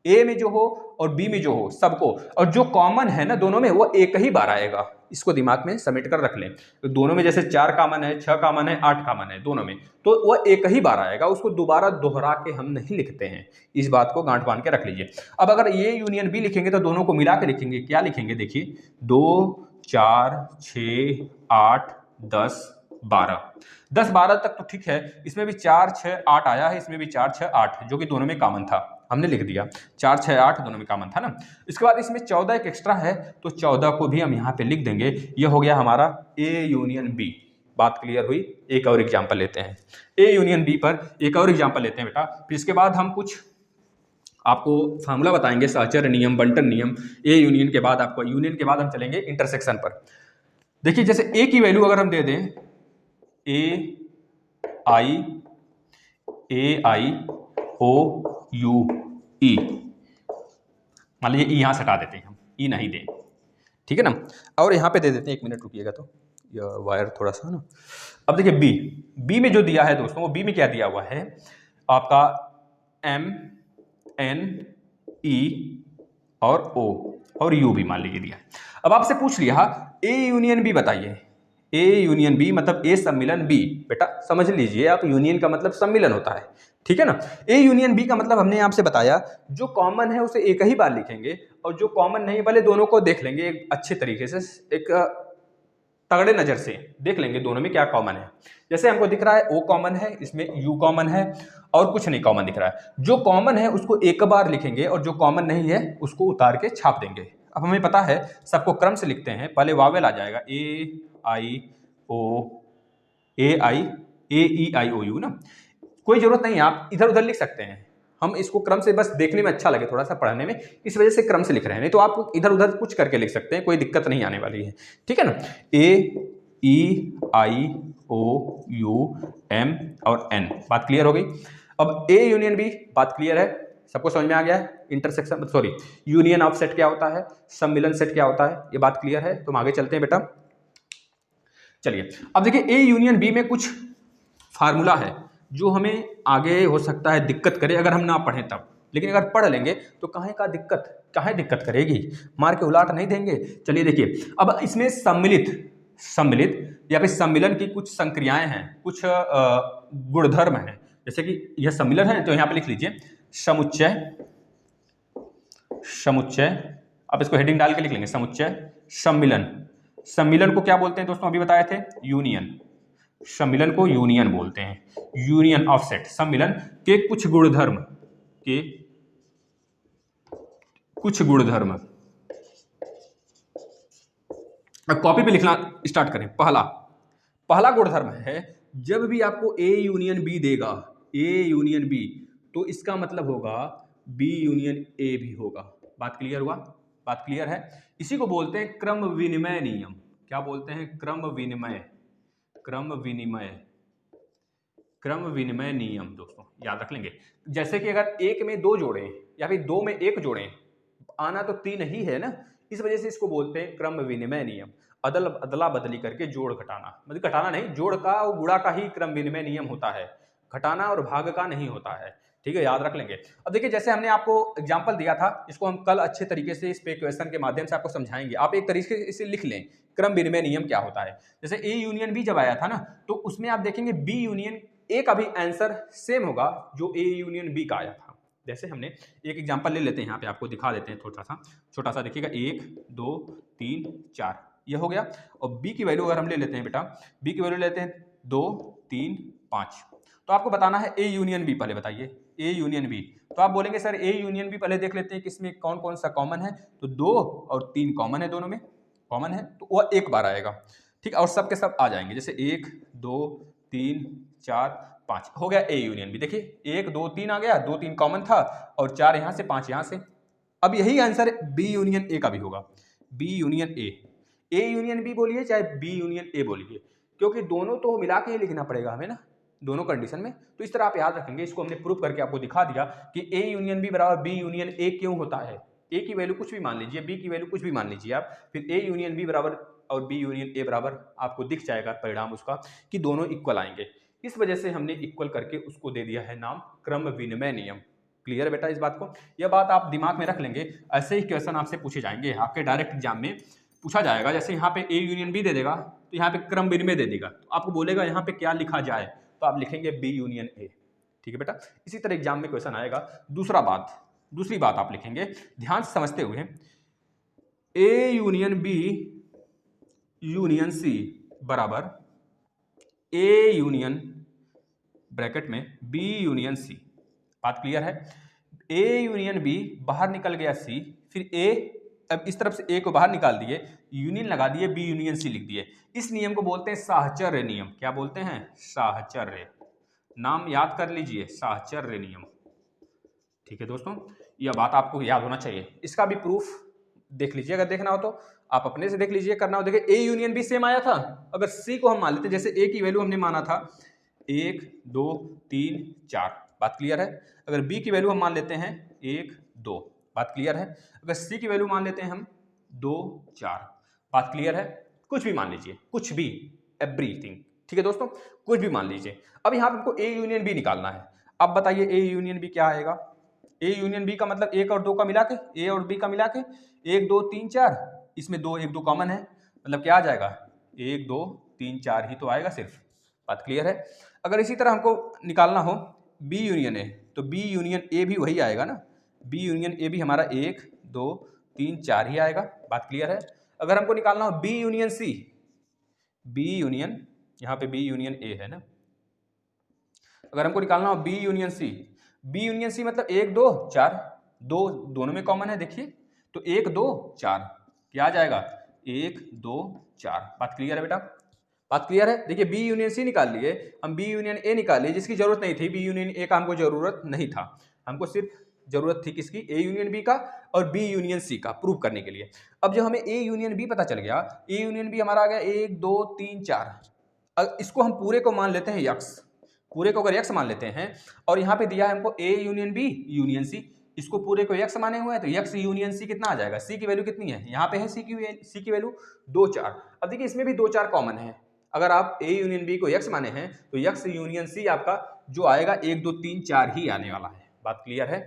ए में जो हो और बी में जो हो सबको, और जो कॉमन है ना दोनों में वो एक ही बार आएगा। इसको दिमाग में समेट कर रख लें। तो दोनों में जैसे 4 कॉमन है, 6 कॉमन है, 8 कॉमन है दोनों में, तो वह एक ही बार आएगा, उसको दोबारा दोहरा के हम नहीं लिखते हैं। इस बात को गांठ बांध के रख लीजिए। अब अगर ये यूनियन बी लिखेंगे तो दोनों को मिला के लिखेंगे, क्या लिखेंगे, देखिए 2 4 6 8 10 12 तक तो ठीक है। इसमें भी 4 6 8 आया है, इसमें भी 4 6 8, जो कि दोनों में कॉमन था, हमने लिख दिया 4 6 8 दोनों में कॉमन था ना। इसके बाद इसमें 14 एक एक्स्ट्रा है, तो 14 को भी हम यहाँ पे लिख देंगे। ये हो गया हमारा ए यूनियन बी। बात क्लियर हुई। एक और एग्जाम्पल लेते हैं, ए यूनियन बी पर एक और एग्जाम्पल लेते हैं बेटा। फिर इसके बाद हम कुछ आपको फार्मूला बताएंगे, साहचर्य नियम, बंटन नियम। ए यूनियन के बाद आपको, यूनियन के बाद हम चलेंगे इंटरसेक्शन पर। देखिए, जैसे ए की वैल्यू अगर हम दे दें ए आई ओ यू ई, मान लीजिए ई यहाँ से हटा देते हैं, हम ई नहीं दें, ठीक है ना। और यहाँ पे दे देते हैं, 1 मिनट रुकिएगा, तो यह वायर थोड़ा सा ना। अब देखिए बी में जो दिया है दोस्तों, वो बी में क्या दिया हुआ है आपका एम एन ई और ओ और यू भी मान लीजिए दिया है। अब आपसे पूछ लिया ए यूनियन बी बताइए, ए यूनियन बी मतलब ए सम्मिलन बी। बेटा समझ लीजिए आप, यूनियन का मतलब सम्मिलन होता है, ठीक है ना। ए यूनियन बी का मतलब हमने आपसे बताया जो कॉमन है उसे एक ही बार लिखेंगे, और जो कॉमन नहीं, भले दोनों को देख लेंगे एक अच्छे तरीके से, एक तगड़े नज़र से देख लेंगे दोनों में क्या कॉमन है। जैसे हमको दिख रहा है O कॉमन है, इसमें U कॉमन है और कुछ नहीं कॉमन दिख रहा है। जो कॉमन है उसको एक बार लिखेंगे और जो कॉमन नहीं है उसको उतार के छाप देंगे। अब हमें पता है सबको क्रम से लिखते हैं, पहले वावेल आ जाएगा A I O ना, कोई जरूरत नहीं है, आप इधर उधर लिख सकते हैं। हम इसको क्रम से बस देखने में अच्छा लगे थोड़ा सा पढ़ने में, इस वजह से क्रम से लिख रहे हैं, नहीं तो आप इधर उधर कुछ करके लिख सकते हैं, कोई दिक्कत नहीं आने वाली है, ठीक है ना। AEIOUM और N, बात क्लियर हो गई। अब A यूनियन B, बात क्लियर है, सबको समझ में आ गया है। Intersection sorry union of set क्या होता है, सम्मिलन सेट क्या होता है, ये बात क्लियर है। तो हम आगे चलते हैं बेटा। चलिए अब देखिए A यूनियन B में कुछ फार्मूला है जो हमें आगे हो सकता है दिक्कत करे अगर हम ना पढ़ें तब, लेकिन अगर पढ़ लेंगे तो काहे दिक्कत करेगी, मार के उलाट नहीं देंगे। चलिए देखिए, अब इसमें सम्मिलित या फिर सम्मिलन की कुछ संक्रियाएं हैं, कुछ गुणधर्म हैं। जैसे कि यह सम्मिलन है तो यहाँ पे लिख लीजिए समुच्चय, अब इसको हेडिंग डाल के लिख लेंगे समुच्चय। सम्मिलन को क्या बोलते हैं दोस्तों, अभी बताए थे यूनियन, सम्मिलन को यूनियन बोलते हैं, यूनियन ऑफ सेट। सम्मिलन के कुछ गुणधर्म अब कॉपी पे लिखना स्टार्ट करें। पहला गुणधर्म है, जब भी आपको A यूनियन B देगा, A यूनियन B, तो इसका मतलब होगा B यूनियन A भी होगा। बात क्लियर हुआ, बात क्लियर है। इसी को बोलते हैं क्रम विनिमय नियम। क्या बोलते हैं, क्रम विनिमय नियम दोस्तों याद रख लेंगे। जैसे कि अगर एक में दो जोड़े या फिर दो में एक जोड़े, आना तो तीन ही है ना, इस वजह से इसको बोलते हैं क्रम विनिमय नियम। अदला बदली करके जोड़ घटाना, मतलब घटाना नहीं, जोड़ का और गुणा का ही क्रम विनिमय नियम होता है, घटाना और भाग का नहीं होता है, ठीक है, याद रख लेंगे। अब देखिए जैसे हमने आपको एग्जांपल दिया था, इसको हम कल अच्छे तरीके से इस पे क्वेश्चन के माध्यम से आपको समझाएंगे। आप एक तरीके से लिख लें क्रम विनिमय नियम क्या होता है। जैसे A यूनियन B जब आया था ना, तो उसमें आप देखेंगे B यूनियन A का भी आंसर सेम होगा जो A यूनियन B का आया था। जैसे हमने एक एग्जांपल ले लेते हैं, यहाँ पे आपको दिखा देते हैं छोटा सा देखिएगा, 1 2 3 4 ये हो गया। और B की वैल्यू अगर हम ले लेते हैं बेटा, B की वैल्यू लेते हैं 2 3 5, तो आपको बताना है A यूनियन B। पहले बताइए A यूनियन B, तो आप बोलेंगे सर A यूनियन B पहले देख लेते हैं कि इसमें कौन कौन सा कॉमन है। तो 2 और 3 कॉमन है, दोनों में कॉमन है, तो वह एक बार आएगा, ठीक, और सब के सब आ जाएंगे। जैसे 1 2 3 4 5 हो गया A यूनियन B। देखिए 1 2 3 आ गया, 2 3 कॉमन था और 4 यहाँ से 5 यहाँ से। अब यही आंसर B यूनियन A का भी होगा, B union A union B बोलिए चाहे B यूनियन A बोलिए, क्योंकि दोनों तो मिला के ही लिखना पड़ेगा हमें ना, दोनों कंडीशन में। तो इस तरह आप याद रखेंगे, इसको हमने प्रूफ करके आपको दिखा दिया कि A यूनियन B बराबर B यूनियन A क्यों होता है। A की वैल्यू कुछ भी मान लीजिए, B की वैल्यू कुछ भी मान लीजिए आप, फिर A यूनियन B बराबर और B यूनियन A बराबर आपको दिख जाएगा परिणाम उसका कि दोनों इक्वल आएंगे। इस वजह से हमने इक्वल करके उसको दे दिया है नाम क्रम विनिमय नियम। क्लियर है बेटा इस बात को, यह बात आप दिमाग में रख लेंगे। ऐसे ही क्वेश्चन आपसे पूछे जाएंगे, आपके डायरेक्ट एग्जाम में पूछा जाएगा। जैसे यहाँ पे A यूनियन B दे देगा, तो यहाँ पे क्रम विनिमय दे देगा, तो आपको बोलेगा यहाँ पे क्या लिखा जाए, तो आप लिखेंगे B यूनियन A, ठीक है बेटा। इसी तरह एग्जाम में क्वेश्चन आएगा। दूसरी बात आप लिखेंगे ध्यान से समझते हुए, A union B union C बराबर A यूनियन ब्रैकेट में B यूनियन C। बात क्लियर है। A यूनियन B बाहर निकल गया C, फिर A, अब इस तरफ से A को बाहर निकाल दिए, यूनियन लगा दिए, B यूनियन C लिख दिए। इस नियम को बोलते हैं साहचर्य नियम। क्या बोलते हैं, साहचर्य, नाम याद कर लीजिए, साहचर्य नियम, ठीक है दोस्तों। यह बात आपको याद होना चाहिए। इसका भी प्रूफ देख लीजिए, अगर देखना हो तो आप अपने से देख लीजिए, करना हो देखिए। A यूनियन B सेम आया था, अगर C को हम मान लेते, जैसे A की वैल्यू हमने माना था 1 2 3 4, बात क्लियर है। अगर B की वैल्यू हम मान लेते हैं 1 2, बात क्लियर है। अगर C की वैल्यू मान लेते हैं हम 2 4, बात क्लियर है। कुछ भी मान लीजिए, कुछ भी, एवरीथिंग, ठीक है दोस्तों, कुछ भी मान लीजिए। अब यहाँ पे हमको A यूनियन B निकालना है। अब बताइए A यूनियन B क्या आएगा। A यूनियन B का मतलब 1 और 2 का मिला के, A और B का मिला के 1 2 3 4, इसमें 2 1 2 कॉमन है, मतलब क्या आ जाएगा 1 2 3 4 ही तो आएगा सिर्फ, बात क्लियर है। अगर इसी तरह हमको निकालना हो B यूनियन A, तो B यूनियन A भी वही आएगा ना, B यूनियन A भी हमारा 1 2 3 4 ही आएगा, बात क्लियर है। अगर हमको निकालना हो B union C, B union, यहाँ पे बी यूनियन ए है ना, अगर हमको निकालना हो B union C, B union C मतलब 1 2 4, दो दोनों में कॉमन है देखिए, तो 1 2 4 क्या आ जाएगा 1 2 4। बात क्लियर है बेटा, बात क्लियर है। देखिए बी यूनियन सी निकाल लिए, हम बी यूनियन ए निकाल लिए, जिसकी जरूरत नहीं थी, बी यूनियन ए का हमको जरूरत नहीं था, हमको सिर्फ जरूरत थी किसकी, ए यूनियन बी का और बी यूनियन सी का प्रूव करने के लिए। अब जब हमें ए यूनियन बी पता चल गया, ए यूनियन बी हमारा आ गया 1 2 3 4, अब इसको हम पूरे को मान लेते हैं यक्स, पूरे को अगर यक्स मान लेते हैं और यहाँ पे दिया है हमको A union B union C, इसको पूरे को यक्स माने हुए हैं, तो यक्स यूनियन सी कितना आ जाएगा, सी की वैल्यू कितनी है, यहाँ पे है सी की वैल्यू 2 4। अब देखिए इसमें भी 2 4 कॉमन है, अगर आप ए यूनियन बी को यक्स माने हैं तो यक्स यूनियन सी आपका जो आएगा 1 2 3 4 ही आने वाला है। बात क्लियर है,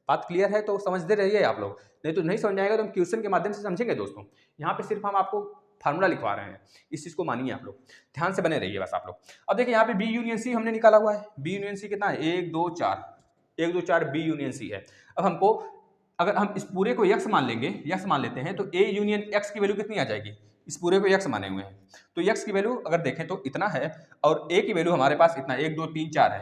बात क्लियर है, तो समझते रहिए आप लोग, नहीं तो नहीं समझ आएगा तो हम क्वेश्चन के माध्यम से समझेंगे दोस्तों। यहाँ पे सिर्फ हम आपको फार्मूला लिखवा रहे हैं, इस चीज को मानिए आप लोग, ध्यान से बने रहिए बस आप लोग। अब देखिए यहाँ पे बी यूनियन सी हमने निकाला हुआ है, बी यूनियन सी कितना है 1 2 4, 1 2 4 बी यूनियन सी है। अब हमको अगर हम इस पूरे को यक्स मान लेंगे, यक्स मान लेते हैं, तो ए यूनियन एक्स की वैल्यू कितनी आ जाएगी, इस पूरे को यक्स माने हुए हैं, तो यक्स की वैल्यू अगर देखें तो इतना है और ए की वैल्यू हमारे पास इतना 1 2 3 4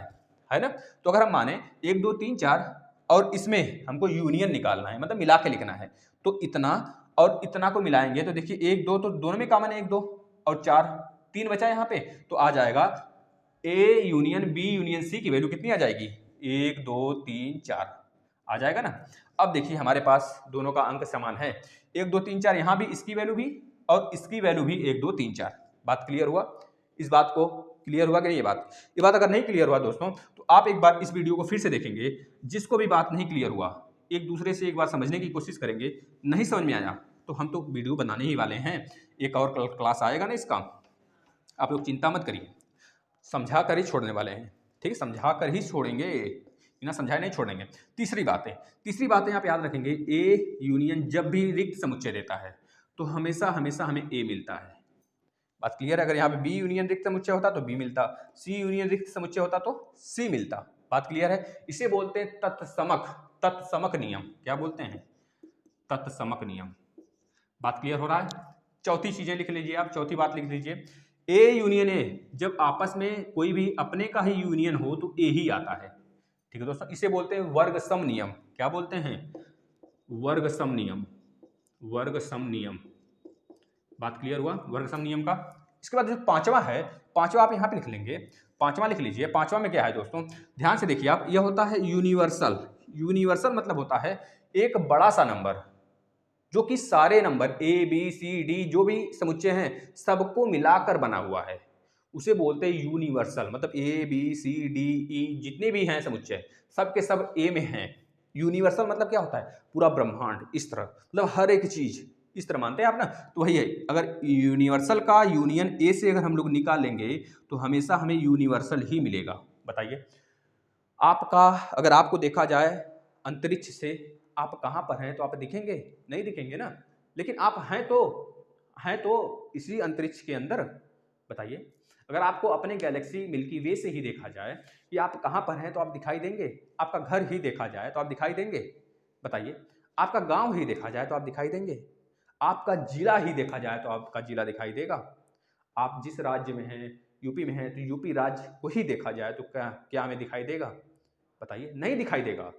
है ना। तो अगर हम माने 1 2 3 4 और इसमें हमको यूनियन निकालना है, मतलब मिला के लिखना है, तो इतना और इतना को मिलाएंगे तो देखिए 1 2 तो दोनों में कॉमन है 1 2 और 4 3 बचा यहाँ पे, तो आ जाएगा A union B union C की वैल्यू कितनी आ जाएगी 1 2 3 4 आ जाएगा ना। अब देखिए हमारे पास दोनों का अंक समान है, 1 2 3 4, यहाँ भी इसकी वैल्यू भी और इसकी वैल्यू भी 1 2 3 4। बात क्लियर हुआ, इस बात को क्लियर हुआ कि नहीं, ये बात अगर नहीं क्लियर हुआ दोस्तों तो आप एक बार इस वीडियो को फिर से देखेंगे, जिसको भी बात नहीं क्लियर हुआ एक दूसरे से एक बार समझने की कोशिश करेंगे, नहीं समझ में आया तो हम तो वीडियो बनाने ही वाले हैं, एक और क्लास आएगा ना इसका, आप लोग चिंता मत करिए, समझा कर ही छोड़ने वाले हैं, ठीक है, समझा कर ही छोड़ेंगे, बिना समझाए नहीं छोड़ेंगे। तीसरी बात यहाँ पे याद रखेंगे, ए यूनियन जब भी रिक्त समुच्चय देता है तो हमेशा हमेशा हमें ए मिलता है। बात क्लियर है, अगर यहाँ पे बी यूनियन रिक्त समुच्चय होता तो बी मिलता, सी यूनियन रिक्त समुच्चय होता तो सी मिलता। बात क्लियर है, इसे बोलते हैं तत्समक नियम, क्या बोलते हैं, तत्समक नियम। बात क्लियर हो रहा है। चौथी चीजें लिख लीजिए आप, चौथी बात लिख लीजिए, ए यूनियन ए जब आपस में कोई भी अपने का ही यूनियन हो तो ए ही आता है, ठीक है दोस्तों, इसे बोलते हैं वर्ग सम नियम। क्या बोलते हैं, वर्ग सम नियम, वर्ग सम नियम। बात क्लियर हुआ वर्ग सम नियम का। इसके बाद जो पांचवा है, पांचवा आप यहाँ पे लिख लेंगे, पांचवा लिख लीजिए। पांचवा में क्या है दोस्तों, ध्यान से देखिए आप, यह होता है यूनिवर्सल। यूनिवर्सल मतलब होता है एक बड़ा सा नंबर जो कि सारे number A B C D जो भी समुच्चय हैं सबको मिलाकर बना हुआ है, उसे बोलते हैं यूनिवर्सल। मतलब ए बी सी डी ई जितने भी हैं समुच्चय सब के सब ए में हैं। यूनिवर्सल मतलब क्या होता है, पूरा ब्रह्मांड, इस तरह, मतलब हर एक चीज इस तरह मानते हैं आप ना, तो वही है। अगर यूनिवर्सल का यूनियन ए से अगर हम लोग निकालेंगे तो हमेशा हमें यूनिवर्सल ही मिलेगा। बताइए आपका, अगर आपको देखा जाए अंतरिक्ष से आप कहाँ पर हैं तो आप दिखेंगे, नहीं दिखेंगे ना, लेकिन आप हैं तो इसी अंतरिक्ष के अंदर। बताइए अगर आपको अपने गैलेक्सी मिल्की वे से ही देखा जाए कि आप कहाँ पर हैं तो आप दिखाई देंगे, आपका घर ही देखा जाए तो आप दिखाई देंगे। बताइए आपका गांव ही देखा जाए तो आप दिखाई देंगे, आपका जिला ही देखा जाए तो आपका जिला दिखाई देगा, आप जिस राज्य में हैं, यूपी में हैं तो यूपी राज्य को ही देखा जाए तो क्या हमें दिखाई देगा। बताइए नहीं दिखाई देगा।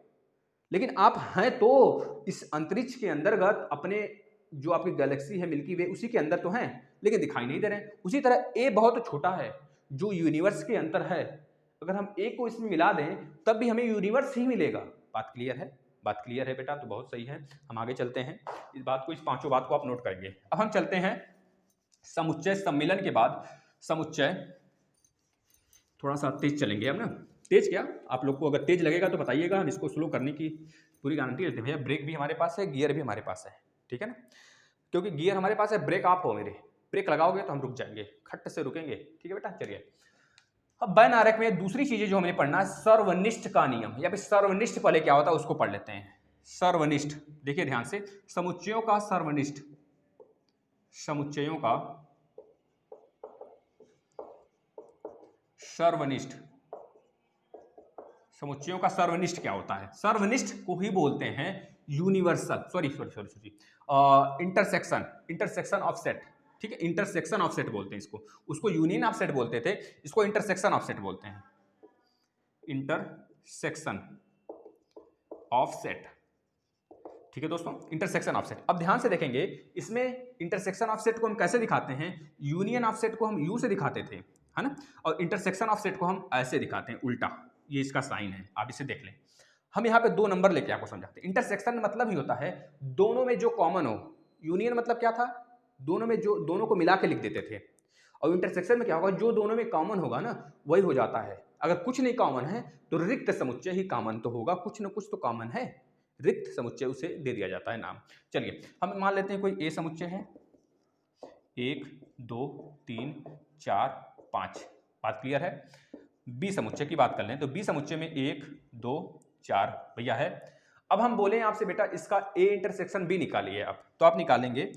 लेकिन आप हैं तो इस अंतरिक्ष के अंतर्गत, अपने जो आपकी गैलेक्सी है मिल्की वे उसी के अंदर तो हैं, लेकिन दिखाई नहीं दे रहे हैं। उसी तरह ए बहुत छोटा है जो यूनिवर्स के अंदर है, अगर हम ए को इसमें मिला दें तब भी हमें यूनिवर्स ही मिलेगा। बात क्लियर है, बात क्लियर है बेटा, तो बहुत सही है। हम आगे चलते हैं, इस बात को, इस पांचों बात को आप नोट करेंगे। अब हम चलते हैं समुच्चय सम्मिलन के बाद, समुच्चय थोड़ा सा तेज चलेंगे हम ना, तेज क्या, आप लोग को अगर तेज लगेगा तो बताइएगा, हम इसको स्लो करने की पूरी गारंटी लेते हैं। भैया ब्रेक भी हमारे पास है, गियर भी हमारे पास है, ठीक है ना, क्योंकि गियर हमारे पास है, ब्रेक आप हो मेरे, ब्रेक लगाओगे तो हम रुक जाएंगे, खट से रुकेंगे, ठीक है बेटा। चलिए अब बैन आरेख में दूसरी चीजें जो हमें पढ़ना है, सर्वनिष्ठ का नियम, या फिर सर्वनिष्ठ पहले क्या होता है उसको पढ़ लेते हैं। सर्वनिष्ठ, देखिए ध्यान से, समुच्चयों का सर्वनिष्ठ, समुच्चयों का सर्वनिष्ठ, समुच्चयों का सर्वनिष्ठ क्या होता है, सर्वनिष्ठ को ही बोलते हैं यूनिवर्सल, इंटरसेक्शन ऑफ सेट, ठीक है, इंटरसेक्शन ऑफ सेट बोलते हैं इसको, उसको यूनियन ऑफ सेट बोलते थे, इसको इंटरसेक्शन ऑफ सेट बोलते हैं, इंटरसेक्शन ऑफ सेट। ठीक है दोस्तों, इंटरसेक्शन ऑफ सेट। अब ध्यान से देखेंगे इसमें इंटरसेक्शन ऑफ सेट को हम कैसे दिखाते हैं, यूनियन ऑफ सेट को हम यू से दिखाते थे, है ना, और इंटरसेक्शन ऑफ सेट को हम ऐसे दिखाते हैं उल्टा, ये इसका साइन है, आप इसे देख लें। हम यहाँ पे 2 नंबर लेके आपको समझाते हैं। इंटरसेक्शन मतलब ही होता है दोनों में जो कॉमन हो, यूनियन मतलब क्या था, दोनों में जो, दोनों को मिला के लिख देते थे, और इंटरसेक्शन में क्या होगा, जो दोनों में कॉमन होगा ना वही हो जाता है। अगर कुछ नहीं कॉमन है तो रिक्त समुच्चय ही कॉमन तो होगा, कुछ ना कुछ तो कॉमन है, रिक्त समुच्चय उसे दे दिया जाता है नाम। चलिए हम मान लेते हैं कोई ए समुच्चय है, 1 2 3 4 5, बात क्लियर है। बी समुच्चय की बात कर लें तो बी समुच्चय में 1 2 4 भैया है। अब हम बोले आपसे बेटा इसका ए इंटरसेक्शन बी निकालिए आप, तो आप निकालेंगे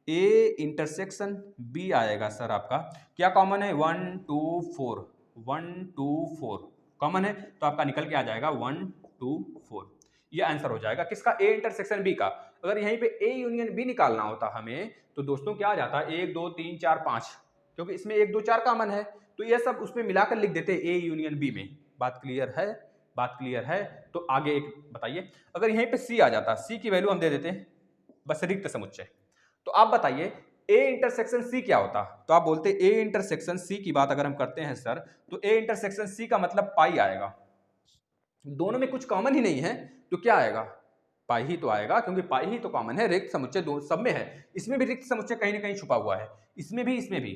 ए इंटरसेक्शन बी आएगा सर आपका, क्या कॉमन है, 1 2 4, 1 2 4 कॉमन है, तो आपका निकल के आ जाएगा 1 2 4, ये आंसर हो जाएगा किसका, ए इंटरसेक्शन बी का। अगर यहीं पे ए यूनियन बी निकालना होता हमें तो दोस्तों क्या आ जाता, 1 2 3 4 5, क्योंकि इसमें 1 2 4 कॉमन है, तो ये सब उसमें मिलाकर लिख देते ए यूनियन बी में। बात क्लियर है, बात क्लियर है। तो आगे एक बताइए, अगर यहीं पे सी आ जाता, सी की वैल्यू हम दे देते हैं बस रिक्त समुच्चय, तो आप बताइए ए इंटरसेक्शन सी क्या होता, तो आप बोलते ए इंटरसेक्शन सी की बात अगर हम करते हैं सर, तो ए इंटरसेक्शन सी का मतलब पाई आएगा, दोनों में कुछ कॉमन ही नहीं है तो क्या आएगा, पाई ही तो आएगा, क्योंकि पाई ही तो कॉमन है, रिक्त समुच्चय दो सब में है, इसमें भी रिक्त समुच्चय कहीं ना कहीं छुपा हुआ है, इसमें भी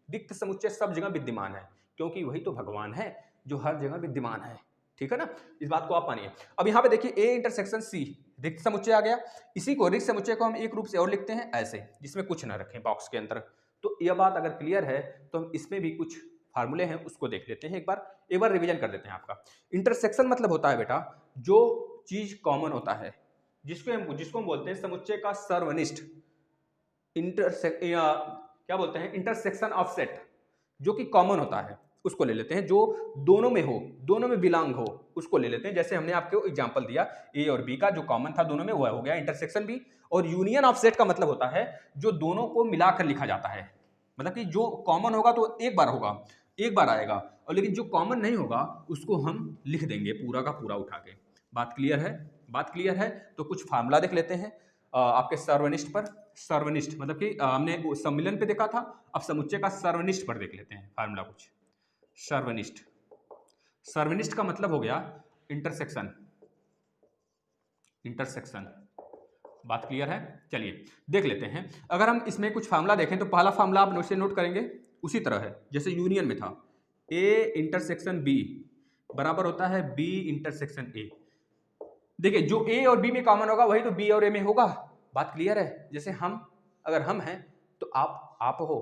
रिक्त समुच्चय सब जगह विद्यमान है, क्योंकि वही तो भगवान है जो हर जगह विद्यमान है। ठीक है ना, इस बात को आप मानिए। अब यहाँ पे देखिए ए इंटरसेक्शन सी रिक्त समुच्चय आ गया, इसी को रिक्त समुच्चय को हम एक रूप से और लिखते हैं ऐसे, जिसमें कुछ ना रखें बॉक्स के अंदर। तो यह बात अगर क्लियर है तो हम इसमें भी कुछ फार्मूले हैं उसको देख लेते हैं, एक बार रिवीजन कर देते हैं आपका। इंटरसेक्शन मतलब होता है बेटा जो चीज कॉमन होता है, जिसको हम बोलते हैं समुच्चय का सर्वनिष्ठ, क्या बोलते हैं, इंटरसेक्शन ऑफ सेट, जो कि कॉमन होता है उसको ले लेते हैं, जो दोनों में हो, दोनों में बिलोंग हो उसको ले लेते हैं। जैसे हमने आपको एग्जांपल दिया ए और बी का, जो कॉमन था दोनों में वो हो गया इंटरसेक्शन बी। और यूनियन ऑफ सेट का मतलब होता है जो दोनों को मिलाकर लिखा जाता है, मतलब कि जो कॉमन होगा तो एक बार होगा, एक बार आएगा, और लेकिन जो कॉमन नहीं होगा उसको हम लिख देंगे पूरा का पूरा उठा के। बात क्लियर है, बात क्लियर है। तो कुछ फार्मूला देख लेते हैं आपके सर्वनिष्ठ पर। सर्वनिष्ठ मतलब कि हमने सम्मिलन पे देखा था, अब समुच्चय का सर्वनिष्ठ पर देख लेते हैं फार्मूला कुछ। सर्वनिष्ठ, सर्वनिष्ठ का मतलब हो गया इंटरसेक्शन, इंटरसेक्शन। बात क्लियर है, चलिए देख लेते हैं। अगर हम इसमें कुछ फार्मूला देखें तो पहला फार्मूला आप नोट से नोट करेंगे उसी तरह है जैसे यूनियन में था, ए इंटरसेक्शन बी बराबर होता है बी इंटरसेक्शन ए। देखिए जो ए और बी में कॉमन होगा वही तो बी और ए में होगा। बात क्लियर है, जैसे हम, अगर हम हैं तो आप हो।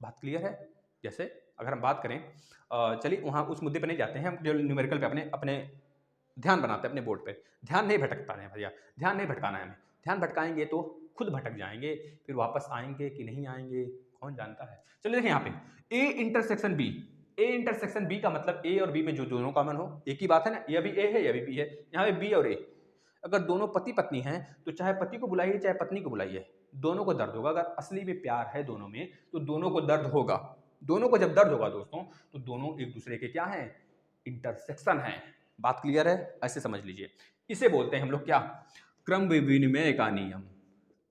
बात क्लियर है। जैसे अगर हम बात करें, चलिए वहाँ उस मुद्दे पर नहीं जाते हैं, हम जो न्यूमेरिकल पे अपने अपने ध्यान बनाते हैं अपने बोर्ड पे। ध्यान नहीं भटकता है भैया, ध्यान नहीं भटकाना है हमें, ध्यान भटकाएंगे तो खुद भटक जाएंगे, फिर वापस आएंगे कि नहीं आएंगे कौन जानता है। चलिए देखिए यहाँ पे A intersection B, A intersection B का मतलब ए और बी में जो दोनों कॉमन हो, एक ही बात है ना, यह भी ए है यह भी बी है, यहाँ पे बी और ए। अगर दोनों पति पत्नी हैं तो चाहे पति को बुलाइए चाहे पत्नी को बुलाइए, दोनों को दर्द होगा। अगर असली में प्यार है दोनों में तो दोनों को दर्द होगा, दोनों को जब दर्द होगा दोस्तों तो दोनों एक दूसरे के क्या हैं, इंटरसेक्शन है। बात क्लियर है, ऐसे समझ लीजिए। इसे बोलते हैं हम लोग क्या, क्रम विनिमय का नियम।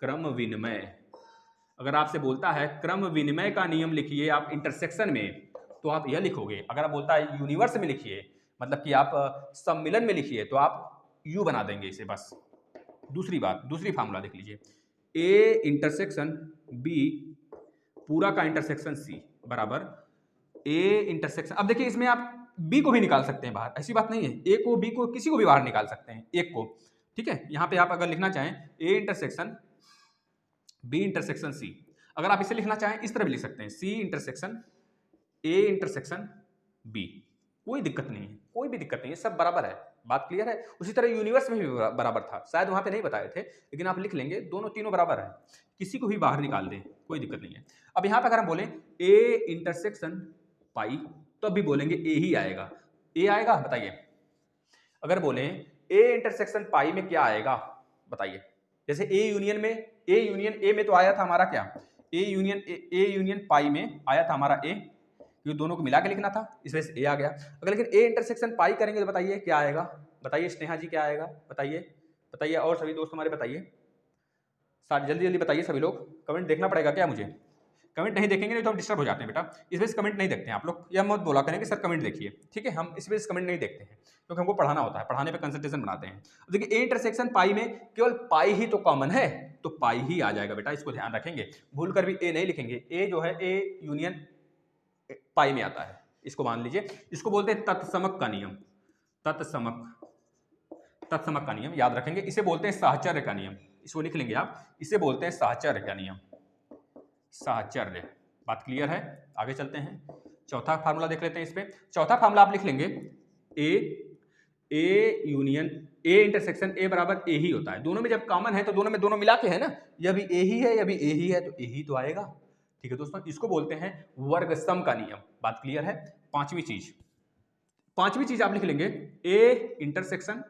क्रम विनिमय, अगर आपसे बोलता है क्रम विनिमय का नियम लिखिए आप इंटरसेक्शन में, तो आप यह लिखोगे। अगर आप बोलता है यूनिवर्स में लिखिए, मतलब कि आप सम्मिलन में लिखिए, तो आप यू बना देंगे इसे बस। दूसरी बात, दूसरी फार्मूला देख लीजिए, ए इंटरसेक्शन बी पूरा का इंटरसेक्शन सी बराबर ए इंटरसेक्शन। अब देखिए इसमें आप बी को भी निकाल सकते हैं बाहर, ऐसी बात नहीं है, ए को बी को किसी को भी बाहर निकाल सकते हैं, एक को। ठीक है, यहाँ पे आप अगर लिखना चाहें A intersection B intersection C, अगर आप इसे लिखना चाहें इस तरह भी लिख सकते हैं, C intersection A intersection B, कोई दिक्कत नहीं है, कोई भी दिक्कत नहीं है, सब बराबर है। बात क्लियर है। उसी तरह यूनिवर्स में भी बराबर था, शायद वहां पे नहीं बताए थे, लेकिन आप लिख लेंगे दोनों तीनों बराबर है, किसी को भी बाहर निकाल दें कोई दिक्कत नहीं है। अब यहाँ पे अगर हम बोलें ए इंटरसेक्शन पाई, तो अब भी बोलेंगे ए ही आएगा, ए आएगा, बताइए। अगर बोलें ए इंटरसेक्शन पाई में क्या आएगा बताइए, जैसे ए यूनियन में, ए यूनियन ए में तो आया था हमारा क्या, ए यूनियन पाई में आया था हमारा ए, क्योंकि दोनों को मिला के लिखना था, इस वजह से ए आ गया। अगर लेकिन ए इंटरसेक्शन पाई करेंगे तो बताइए क्या आएगा, बताइए स्नेहा जी क्या आएगा, बताइए और सभी दोस्त हमारे बताइए, जल्दी जल्दी बताइए सभी लोग, कमेंट देखना पड़ेगा क्या मुझे, कमेंट नहीं देखेंगे नहीं तो हम डिस्टर्ब हो जाते हैं बेटा, इस वजह से कमेंट नहीं देखते हैं आप लोग, यह मत बोला करें कि सर कमेंट देखिए, ठीक है, हम इस वजह से कमेंट नहीं देखते हैं क्योंकि हमको पढ़ाना होता है, पढ़ाने पे कंसंट्रेशन बनाते हैं। देखिए ए इंटरसेक्शन पाई में केवल पाई ही तो कॉमन है, तो पाई ही आ जाएगा बेटा, इसको ध्यान रखेंगे, भूल कर भी ए नहीं लिखेंगे, ए जो है ए यूनियन पाई में आता है, इसको मान लीजिए, इसको बोलते हैं तत्समक का नियम, तत्समक का नियम याद रखेंगे, इसे बोलते हैं साहचर्य का नियम, इसको लिख लेंगे आप, इसे बोलते हैं साहचर्य का नियम, साहचर्य। बात क्लियर है, आगे चलते हैं, चौथा फार्मूला देख लेते हैं इस पे। चौथा फार्मूला आप लिख लेंगे A union A intersection A बराबर ए ही होता है, दोनों में जब कॉमन है तो दोनों में दोनों मिला के है ना, यह भी ए ही है, यह भी ए ही है, तो ए ही तो आएगा, ठीक है दोस्तों, इसको बोलते हैं वर्ग सम का नियम। बात क्लियर है। पांचवी चीज आप लिख लेंगे A intersection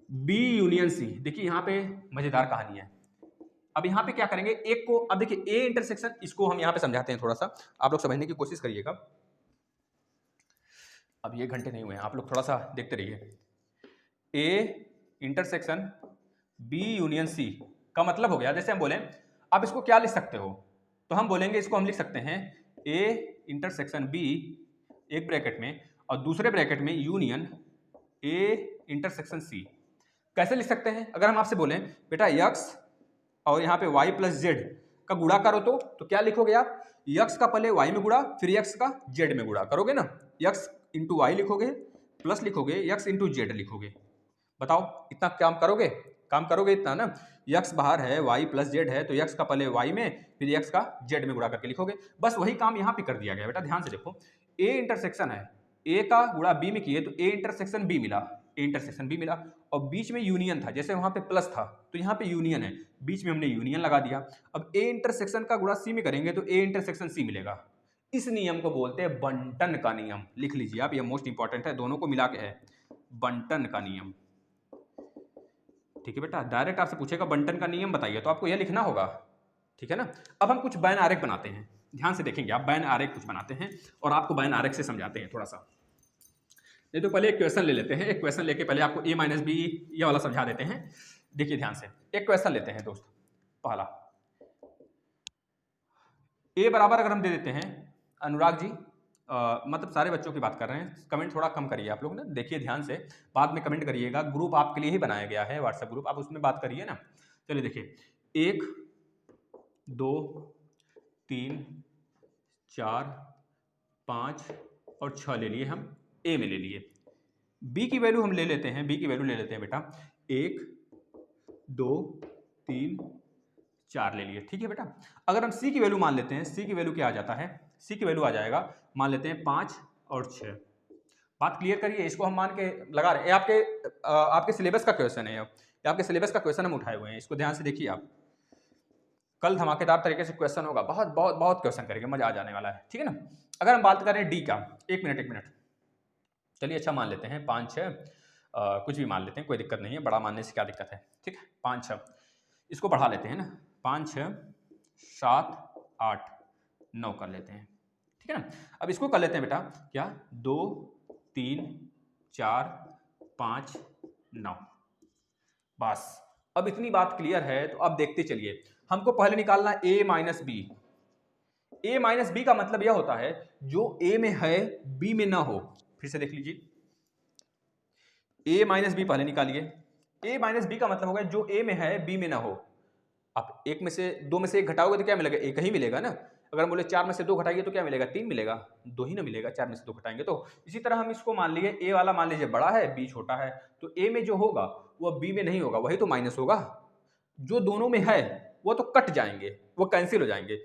B union C. देखिए यहां पे मजेदार कहानी है, अब यहाँ पे क्या करेंगे, एक को, अब देखिए ए इंटरसेक्शन, इसको हम यहाँ पे समझाते हैं, थोड़ा सा आप लोग समझने की कोशिश करिएगा, अब ये घंटे नहीं हुए हैं, आप लोग थोड़ा सा देखते रहिए। A intersection B union C का मतलब हो गया, जैसे हम बोले आप इसको क्या लिख सकते हो, तो हम बोलेंगे इसको हम लिख सकते हैं ए इंटरसेक्शन बी एक ब्रैकेट में और दूसरे ब्रैकेट में यूनियन ए इंटरसेक्शन सी। कैसे लिख सकते हैं, अगर हम आपसे बोलें बेटा यक्स और यहाँ पे y प्लस जेड का गुणा करो तो क्या लिखोगे आप, यक्स का पहले y में गुणा फिर यक्स का z में गुणा करोगे ना, यक्स इंटू वाई लिखोगे प्लस लिखोगे यक्स इंटू जेड लिखोगे। बताओ इतना काम करोगे इतना ना, यक्स बाहर है y प्लस जेड है तो यक्स का पहले y में फिर यक्स का z में गुणा करके लिखोगे, बस वही काम यहाँ पे कर दिया गया बेटा। ध्यान से देखो, ए इंटरसेक्शन है, ए का गुणा बी में किए तो ए इंटरसेक्शन बी मिला, और बीच में यूनियन था, जैसे वहां पे प्लस था तो यहाँ पे यूनियन है, बीच में हमने यूनियन लगा दिया। अब ए इंटरसेक्शन का गुणा सी में करेंगे तो ए इंटरसेक्शन सी मिलेगा, इस नियम को बोलते हैं बंटन का नियम। लिख लीजिए आप, ये मोस्ट इंपॉर्टेंट है, दोनों को मिला के है बंटन का नियम, ठीक है बेटा। डायरेक्ट आपसे पूछेगा बंटन का नियम बताइए तो आपको यह लिखना होगा, ठीक है ना। अब हम कुछ बैन आरेख बनाते हैं, ध्यान से देखेंगे आप, बैन आरेख कुछ बनाते हैं और आपको बैन आरेख से समझाते हैं थोड़ा सा। नहीं तो पहले एक क्वेश्चन ले लेते हैं, एक क्वेश्चन लेके पहले आपको a माइनस बी ये वाला समझा देते हैं। देखिए ध्यान से, एक क्वेश्चन लेते हैं दोस्त, पहला a बराबर अगर हम दे देते हैं, अनुराग जी मतलब सारे बच्चों की बात कर रहे हैं, कमेंट थोड़ा कम करिए आप लोग ना, देखिए ध्यान से, बाद में कमेंट करिएगा, ग्रुप आपके लिए ही बनाया गया है व्हाट्सएप ग्रुप, आप उसमें बात करिए ना। चलिए देखिए, 1 2 3 4 5 और 6 ले लिए हम, ए में ले लिए, बी की वैल्यू हम ले लेते हैं, बेटा 1 2 3 4 ले लिए, ठीक है बेटा। अगर हम सी की वैल्यू मान लेते हैं, सी की वैल्यू क्या आ जाता है, सी की वैल्यू आ जाएगा, मान लेते हैं 5 और 6। बात क्लियर करिए, इसको हम मान के लगा रहे हैं, आपके सिलेबस का क्वेश्चन है, आपके सिलेबस का क्वेश्चन हम उठाए हुए हैं, इसको ध्यान से देखिए आप, कल धमाकेदार तरीके से क्वेश्चन होगा, बहुत क्वेश्चन करेंगे, मजा आ जाने वाला है, ठीक है ना। अगर हम बात करें डी का, एक मिनट, चलिए अच्छा मान लेते हैं 5 6, कुछ भी मान लेते हैं, कोई दिक्कत नहीं है, बड़ा मानने से क्या दिक्कत है, ठीक है। 5 6 इसको बढ़ा लेते हैं ना, 5 6 7 8 9 कर लेते हैं, ठीक है ना। अब इसको कर लेते हैं बेटा क्या, 2 3 4 5 9, बस। अब इतनी बात क्लियर है तो अब देखते चलिए, हमको पहले निकालना a minus B. a minus B का मतलब यह होता है जो a में है b में ना हो। फिर से देख लीजिए, a माइनस बी पहले निकालिए, a माइनस बी का मतलब होगा जो a में है b में ना हो। आप एक में से 2 में से 1 घटाओगे तो क्या मिलेगा, 1 ही मिलेगा ना। अगर हम बोले 4 में से 2 घटाइए तो क्या मिलेगा, 3 मिलेगा, 2 ही ना मिलेगा, 4 में से 2 घटाएंगे तो। इसी तरह हम इसको मान लिए, a वाला मान लीजिए बड़ा है, b छोटा है, तो a में जो होगा वो b में नहीं होगा, वही तो माइनस होगा। जो दोनों में है वो तो कट जाएंगे, वो कैंसिल हो जाएंगे,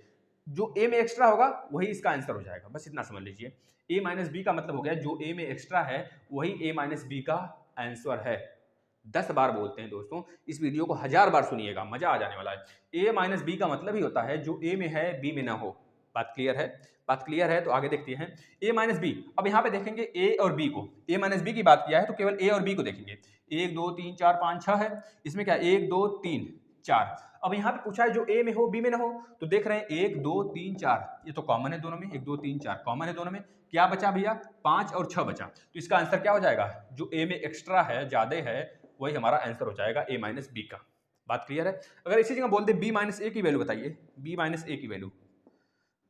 जो a में एक्स्ट्रा होगा वही इसका आंसर हो जाएगा, बस इतना समझ लीजिए। a माइनस बी का मतलब हो गया जो a में एक्स्ट्रा है वही a माइनस बी का आंसर है। 10 बार बोलते हैं दोस्तों, इस वीडियो को 1000 बार सुनिएगा, मजा आ जाने वाला है। a माइनस बी का मतलब ही होता है जो a में है b में ना हो। बात क्लियर है तो आगे देखते हैं a माइनस बी। अब यहाँ पे देखेंगे a और b को, a माइनस बी की बात किया है तो केवल a और b को देखेंगे। 1 2 3 4 5 6 है, इसमें क्या 1 2 3 4। अब यहाँ पे पूछा है जो ए में हो बी में ना हो, तो देख रहे हैं 1 2 3 4, ये तो कॉमन है दोनों में, 1 2 3 4 कॉमन है दोनों में। क्या बचा भैया? 5 और 6 बचा। तो इसका आंसर क्या हो जाएगा? जो ए में एक्स्ट्रा है, ज्यादा है, वही हमारा आंसर हो जाएगा ए माइनस बी का। बात क्लियर है? अगर इसी जगह बोल दे बी माइनस ए की वैल्यू बताइए, बी माइनस ए की वैल्यू,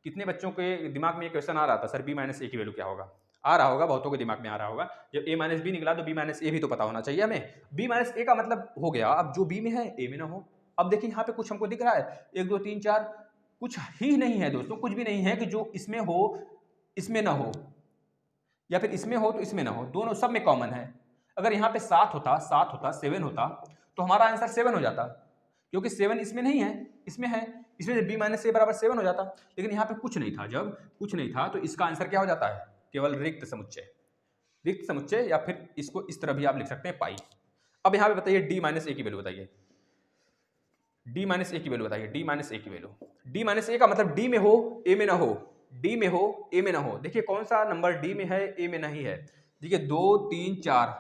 कितने बच्चों के दिमाग में ये क्वेश्चन आ रहा था, सर बी माइनस ए की वैल्यू क्या होगा? आ रहा होगा, बहुतों के दिमाग में आ रहा होगा। जब ए माइनस बी निकला तो बी माइनस ए भी तो पता होना चाहिए हमें। बी माइनस ए का मतलब हो गया अब जो बी में है ए में ना हो। अब देखिए यहाँ पे कुछ हमको दिख रहा है 1 2 3 4, कुछ ही नहीं है दोस्तों, कुछ भी नहीं है कि जो इसमें हो इसमें ना हो, या फिर इसमें हो तो इसमें ना हो, दोनों सब में कॉमन है। अगर यहाँ पे 7 होता 7 होता तो हमारा आंसर 7 हो जाता, क्योंकि 7 इसमें नहीं है, इसमें है, इसमें से बी माइनस ए बराबर 7 हो जाता। लेकिन यहाँ पे कुछ नहीं था, जब कुछ नहीं था तो इसका आंसर क्या हो जाता है? केवल रिक्त समुच्चय, रिक्त समुच्चय, या फिर इसको इस तरह भी आप लिख सकते हैं पाई। अब यहाँ पे बताइए डी माइनस ए की वैल्यू बताइए, डी माइनस ए की वैल्यू बताइए, डी माइनस ए की वैल्यू। डी माइनस ए का मतलब डी में हो ए में ना हो, डी में हो ए में ना हो। देखिए कौन सा नंबर डी में है ए में नहीं है? देखिए 2 3 4,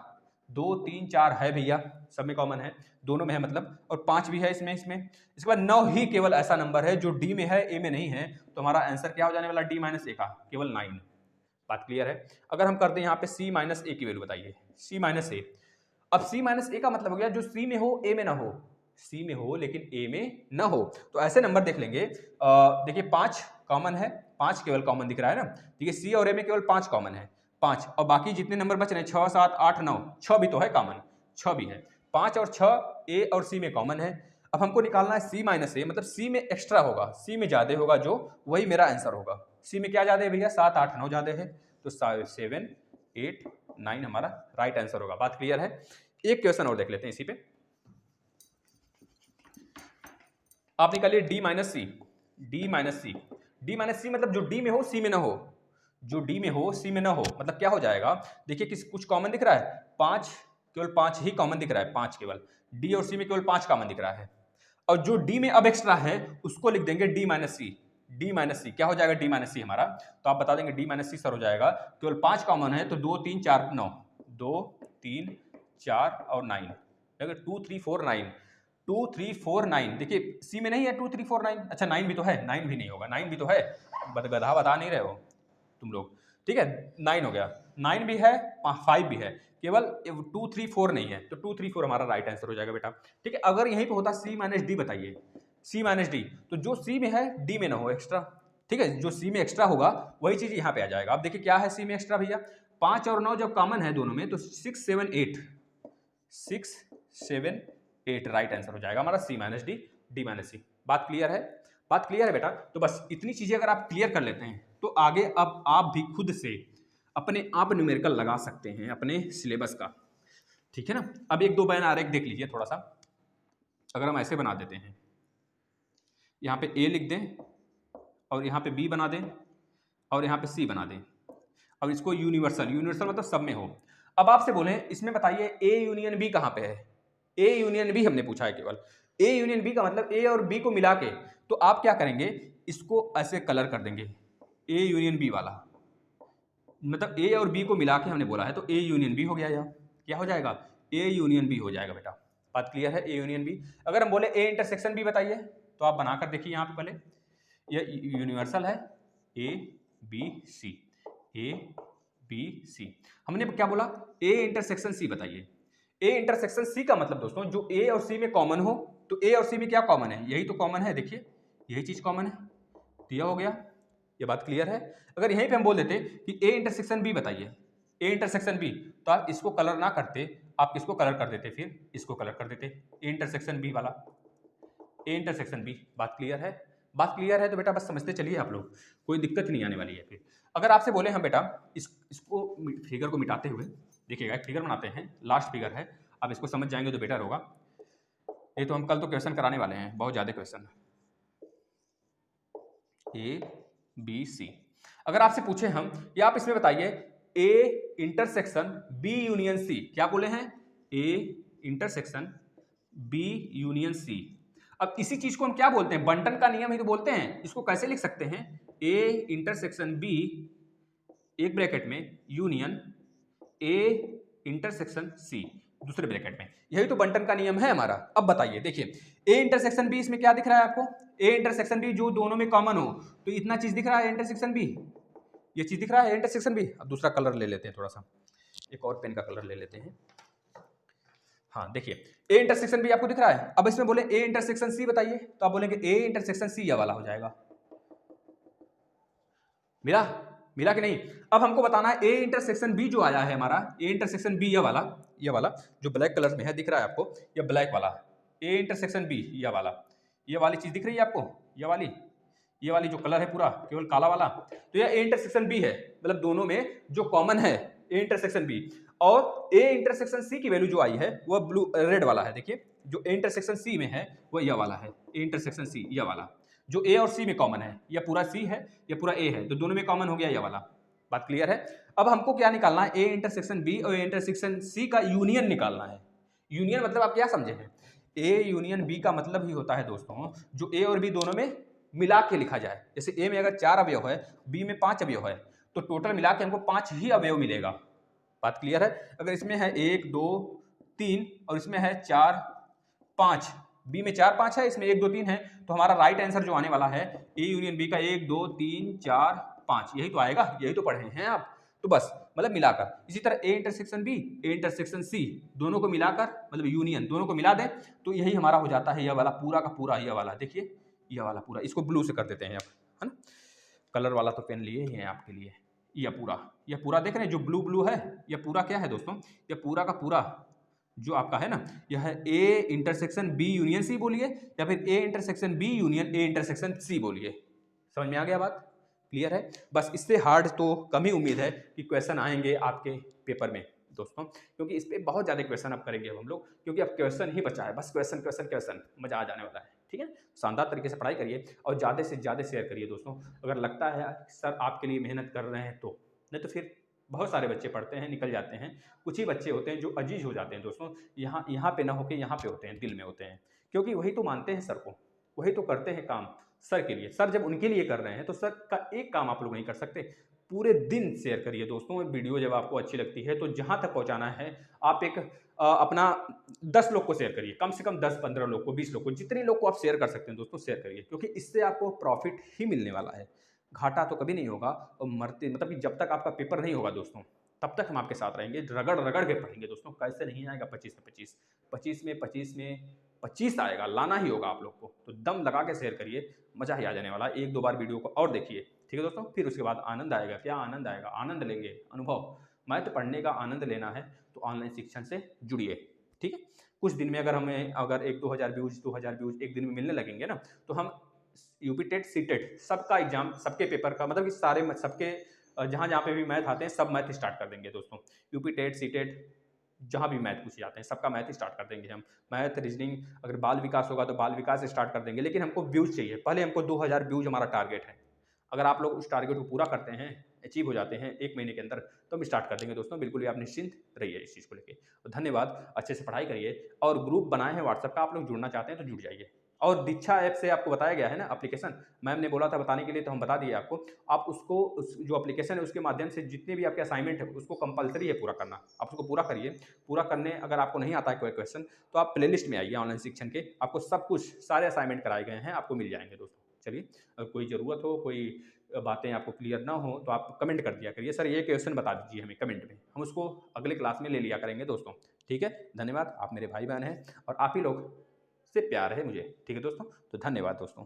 2 3 4 है भैया, सब में कॉमन है, दोनों में है मतलब, और 5 भी है इसमें। इसके बाद 9 ही केवल ऐसा नंबर है जो डी में है ए में नहीं है। तो हमारा आंसर क्या हो जाने वाला डी माइनस ए का? केवल 9। बात क्लियर है? अगर हम कर दें यहाँ पे सी माइनस ए की वैल्यू बताइए, सी माइनस ए। अब सी माइनस ए का मतलब हो गया जो सी में हो ए में ना हो, सी में हो लेकिन ए में ना हो। तो ऐसे नंबर देख लेंगे, देखिए 5 कॉमन है, 5 केवल कॉमन दिख रहा है ना, ठीक है, सी और ए में केवल 5 कॉमन है, 5, और बाकी जितने नंबर बच रहे हैं 6 7 8 9, 6 भी तो है कॉमन, 6 भी है, 5 और 6 ए और सी में कॉमन है। अब हमको निकालना है सी माइनस ए, मतलब सी में एक्स्ट्रा होगा, सी में ज्यादा होगा जो, वही मेरा आंसर होगा। सी में क्या ज्यादा है भैया? 7 8 9 ज्यादा है, तो 7 8 9 हमारा राइट आंसर होगा। बात क्लियर है? एक क्वेश्चन और देख लेते हैं इसी पे। आप निकालिए डी माइनस सी, डी माइनस सी, डी माइनस सी मतलब जो डी में हो सी में ना हो, जो डी में हो सी में ना हो, मतलब क्या हो जाएगा? देखिए कुछ कॉमन दिख रहा है, 5, केवल 5 ही कॉमन दिख रहा है, 5 केवल, डी और सी में केवल 5 कॉमन दिख रहा है, और जो डी में अब एक्स्ट्रा है उसको लिख देंगे डी माइनस सी। डी माइनस सी क्या हो जाएगा? डी माइनस सी हमारा, तो आप बता देंगे डी माइनस सी सर हो जाएगा, केवल 5 कॉमन है तो 2 3 4 9, 2 3 4 और 9, अगर 2 3 4 9, 2 3 4 9, देखिए सी में नहीं है 2 3 4 9, अच्छा 9 भी तो है, 9 भी नहीं होगा, 9 भी तो है, गधा बता नहीं रहे हो तुम लोग, ठीक है, 9 हो गया, 9 भी है, 5 भी है, केवल 2 3 4 नहीं है, तो 2 3 4 हमारा राइट आंसर हो जाएगा बेटा, ठीक है। अगर यहीं पे होता सी माइनस डी बताइए, सी माइनस डी, तो जो सी में है डी में ना हो एक्स्ट्रा, ठीक है, जो सी में एक्स्ट्रा होगा वही चीज यहाँ पे आ जाएगा। अब देखिए क्या है सी में एक्स्ट्रा भैया? 5 और 9 जब कॉमन है दोनों में तो 6 7 8, 6 7 8 राइट आंसर हो जाएगा हमारा सी माइनस डी, डी माइनस सी। बात क्लियर है? बात क्लियर है बेटा? तो बस इतनी चीजें अगर आप क्लियर कर लेते हैं तो आगे अब आप भी खुद से अपने आप न्यूमेरिकल लगा सकते हैं अपने सिलेबस का, ठीक है ना। अब एक दो बयान आरेख देख लीजिए थोड़ा सा, अगर हम ऐसे बना देते हैं, यहाँ पे ए लिख दें और यहाँ पे बी बना दें और यहाँ पे सी बना दें, अब इसको यूनिवर्सल, यूनिवर्सल मतलब सब में हो। अब आपसे बोले इसमें बताइए ए यूनियन बी कहाँ पे है? ए यूनियन बी हमने पूछा है केवल, ए यूनियन बी का मतलब ए और बी को मिला के, तो आप क्या करेंगे, इसको ऐसे कलर कर देंगे, ए यूनियन बी वाला, मतलब ए और बी को मिला के हमने बोला है तो ए यूनियन बी हो गया, यहाँ क्या हो जाएगा? ए यूनियन बी हो जाएगा बेटा। बात क्लियर है? A union B. अगर हम बोले ए इंटरसेक्शन बी बताइए, तो आप बनाकर देखिए यहाँ पे पहले, ये यूनिवर्सल है, ए बी सी, ए बी सी, हमने क्या बोला? ए इंटरसेक्शन सी बताइए। ए इंटरसेक्शन सी का मतलब दोस्तों जो ए और सी में कॉमन हो, तो ए और सी में क्या कॉमन है? यही तो कॉमन है, देखिए यही चीज कॉमन है, दिया हो गया। ये बात क्लियर है? अगर यहीं पे हम बोल देते कि ए इंटरसेक्शन बी बताइए, ए इंटरसेक्शन बी, तो आप इसको कलर ना करते, आप किसको कलर कर देते? फिर इसको कलर कर देते, ए इंटरसेक्शन बी वाला, ए इंटरसेक्शन बी। बात क्लियर है? बात क्लियर है तो बेटा बस समझते चलिए आप लोग, कोई दिक्कत नहीं आने वाली है। फिर अगर आपसे बोले हम बेटा इसको फिगर को मिटाते हुए, देखिएगा एक फिगर बनाते हैं, लास्ट फिगर है, आप इसको समझ जाएंगे तो बेटर होगा। ये तो हम कल तो क्वेश्चन कराने वाले हैं, बहुत ज़्यादा क्वेश्चन, ए बी सी। अगर आपसे पूछे हम कि आप इसमें बताइए A intersection B union C, क्या बोले हैं? A intersection B union C. अब इसी चीज को हम क्या बोलते हैं? बंटन का नियम ही तो बोलते हैं। इसको कैसे लिख सकते हैं? ए इंटरसेक्शन बी, एक ब्रैकेट में यूनियन ए इंटरसेक्शन सी, दूसरे ब्रैकेट में। यही तो बंटन का नियम है हमारा। अब बताइए, देखिए ए इंटरसेक्शन बी, इसमें क्या दिख रहा है आपको? ए इंटरसेक्शन बी जो दोनों में कॉमन हो, तो इतना चीज दिख रहा है इंटरसेक्शन बी, ये चीज दिख रहा है इंटरसेक्शन बी। अब दूसरा कलर ले लेते हैं, थोड़ा सा एक और पेन का कलर ले लेते हैं। हाँ देखिए, ए इंटरसेक्शन बी आपको दिख रहा है। अब इसमें बोले ए इंटरसेक्शन सी बताइए, तो आप बोलेंगे ए इंटरसेक्शन सी, ये वाला हो जाएगा। मिला? मिला कि नहीं? अब हमको बताना है ए इंटरसेक्शन बी जो आया है हमारा, ए इंटरसेक्शन बी, ये वाला जो ब्लैक कलर में है दिख रहा है आपको, ये ब्लैक वाला ए इंटरसेक्शन बी, ये वाली चीज दिख रही है आपको, ये वाली जो कलर है पूरा केवल काला वाला, तो ये ए इंटरसेक्शन बी है। मतलब दोनों में जो कॉमन है ए इंटरसेक्शन बी, और ए इंटरसेक्शन सी की वैल्यू जो आई है वो ब्लू रेड वाला है। देखिए जो ए इंटरसेक्शन सी में है वो यह वाला है, ए इंटरसेक्शन सी, यह वाला जो ए और सी में कॉमन है। यह पूरा सी है, यह पूरा ए है, तो दोनों में कॉमन हो गया यह वाला। बात क्लियर है? अब हमको क्या निकालना है? ए इंटरसेक्शन बी और ए इंटरसेक्शन सी का यूनियन निकालना है। यूनियन मतलब आप क्या समझे हैं? ए यूनियन बी का मतलब ही होता है दोस्तों, जो ए और बी दोनों में मिला के लिखा जाए। जैसे ए में अगर 4 अवयव है, बी में 5 अवयव है, तो टोटल मिला के हमको 5 ही अवयव मिलेगा। बात क्लियर है? अगर इसमें है 1 2 3 और इसमें है 4 5, बी में 4 5 है, इसमें 1 2 3 है, तो हमारा राइट आंसर जो आने वाला है ए यूनियन बी का 1 2 3 4 5, यही तो आएगा। यही तो पढ़े हैं आप। तो बस मतलब मिलाकर, इसी तरह A intersection B, A intersection C, दोनों को मिलाकर मतलब यूनियन, दोनों को मिला दें तो यही हमारा हो जाता है यह वाला पूरा का पूरा। यह वाला देखिए, यह वाला पूरा, इसको ब्लू से कर देते हैं अब, है ना? कलर वाला तो पेन लिए हैं आपके लिए। यह पूरा देख रहे हैं जो ब्लू ब्लू है, यह पूरा क्या है दोस्तों? यह पूरा का पूरा जो आपका है ना, यह है A intersection B union C बोलिए, या फिर A intersection B union A intersection C बोलिए। समझ में आ गया बात? क्लियर है? बस इससे हार्ड तो कम ही उम्मीद है कि क्वेश्चन आएंगे आपके पेपर में दोस्तों, क्योंकि इस पे बहुत ज़्यादा क्वेश्चन अब करेंगे हम लोग, क्योंकि अब क्वेश्चन ही बचा है, बस क्वेश्चन क्वेश्चन क्वेश्चन, मजा आ जाने वाला है। ठीक है, शानदार तरीके से पढ़ाई करिए और ज़्यादा से ज़्यादा शेयर करिए दोस्तों। अगर लगता है सर आपके लिए मेहनत कर रहे हैं तो, नहीं तो फिर बहुत सारे बच्चे पढ़ते हैं निकल जाते हैं, कुछ ही बच्चे होते हैं जो अजीज हो जाते हैं दोस्तों, यहाँ पे ना होके यहाँ पे होते हैं, दिल में होते हैं, क्योंकि वही तो मानते हैं सर को, वही तो करते हैं काम सर के लिए। सर जब उनके लिए कर रहे हैं तो सर का एक काम आप लोग नहीं कर सकते, पूरे दिन शेयर करिए दोस्तों। वीडियो जब आपको अच्छी लगती है तो जहाँ तक पहुँचाना है आप एक अपना 10 लोग को शेयर करिए, कम से कम 10 15 लोग को, 20 लोग को, जितने लोग को आप शेयर कर सकते हैं दोस्तों शेयर करिए, क्योंकि इससे आपको प्रॉफिट ही मिलने वाला है, घाटा तो कभी नहीं होगा। और मरते मतलब कि जब तक आपका पेपर नहीं होगा दोस्तों तब तक हम आपके साथ रहेंगे, रगड़ रगड़ के पढ़ेंगे दोस्तों। कैसे नहीं आएगा 25 में 25, 25 में 25 में 25 आएगा, लाना ही होगा आप लोग को। तो दम लगा के शेयर करिए, मज़ा ही आ जाने वाला है। 1 2 बार वीडियो को और देखिए, ठीक है दोस्तों, फिर उसके बाद आनंद आएगा। क्या आनंद आएगा? आनंद लेंगे, अनुभव। मैथ पढ़ने का आनंद लेना है तो ऑनलाइन शिक्षण से जुड़िए। ठीक है, कुछ दिन में अगर 1 2 हज़ार व्यूज 2 हज़ार व्यूज एक दिन में मिलने लगेंगे ना, तो हम यूपी टेट सी टेट सबका एग्जाम, सबके पेपर का मतलब कि सारे सबके जहाँ जहाँ पे भी मैथ आते हैं सब मैथ स्टार्ट कर देंगे दोस्तों। यूपी टेट सी टेट जहाँ भी मैथ पूछे जाते हैं सबका मैथ स्टार्ट कर देंगे हम। मैथ रीजनिंग, अगर बाल विकास होगा तो बाल विकास स्टार्ट कर देंगे, लेकिन हमको व्यूज चाहिए। पहले हमको 2000 व्यूज हमारा टारगेट है। अगर आप लोग उस टारगेट को पूरा करते हैं, अचीव हो जाते हैं 1 महीने के अंदर, तो हम स्टार्ट कर देंगे दोस्तों। बिल्कुल भी आप निश्चिंत रहिए इस चीज़ को लेके। तो धन्यवाद, अच्छे से पढ़ाई करिए। और ग्रुप बनाए हैं व्हाट्सएप का, आप लोग जुड़ना चाहते हैं तो जुड़ जाइए। और दीक्षा ऐप से आपको बताया गया है ना एप्लीकेशन, मैम ने बोला था बताने के लिए तो हम बता दिए आपको। आप उसको जो एप्लीकेशन है उसके माध्यम से जितने भी आपके असाइनमेंट है उसको कंपलसरी है पूरा करना, आप उसको पूरा करिए। पूरा करने अगर आपको नहीं आता है कोई क्वेश्चन तो आप प्लेलिस्ट में आइए ऑनलाइन शिक्षण के, आपको सब कुछ सारे असाइनमेंट कराए गए हैं, आपको मिल जाएंगे दोस्तों। चलिए, अगर कोई ज़रूरत हो, कोई बातें आपको क्लियर ना हो तो आप कमेंट कर दिया करिए, सर ये क्वेश्चन बता दीजिए हमें कमेंट में, हम उसको अगले क्लास में ले लिया करेंगे दोस्तों। ठीक है, धन्यवाद, आप मेरे भाई बहन हैं और आप ही लोग से प्यार है मुझे। ठीक है दोस्तों, तो धन्यवाद दोस्तों।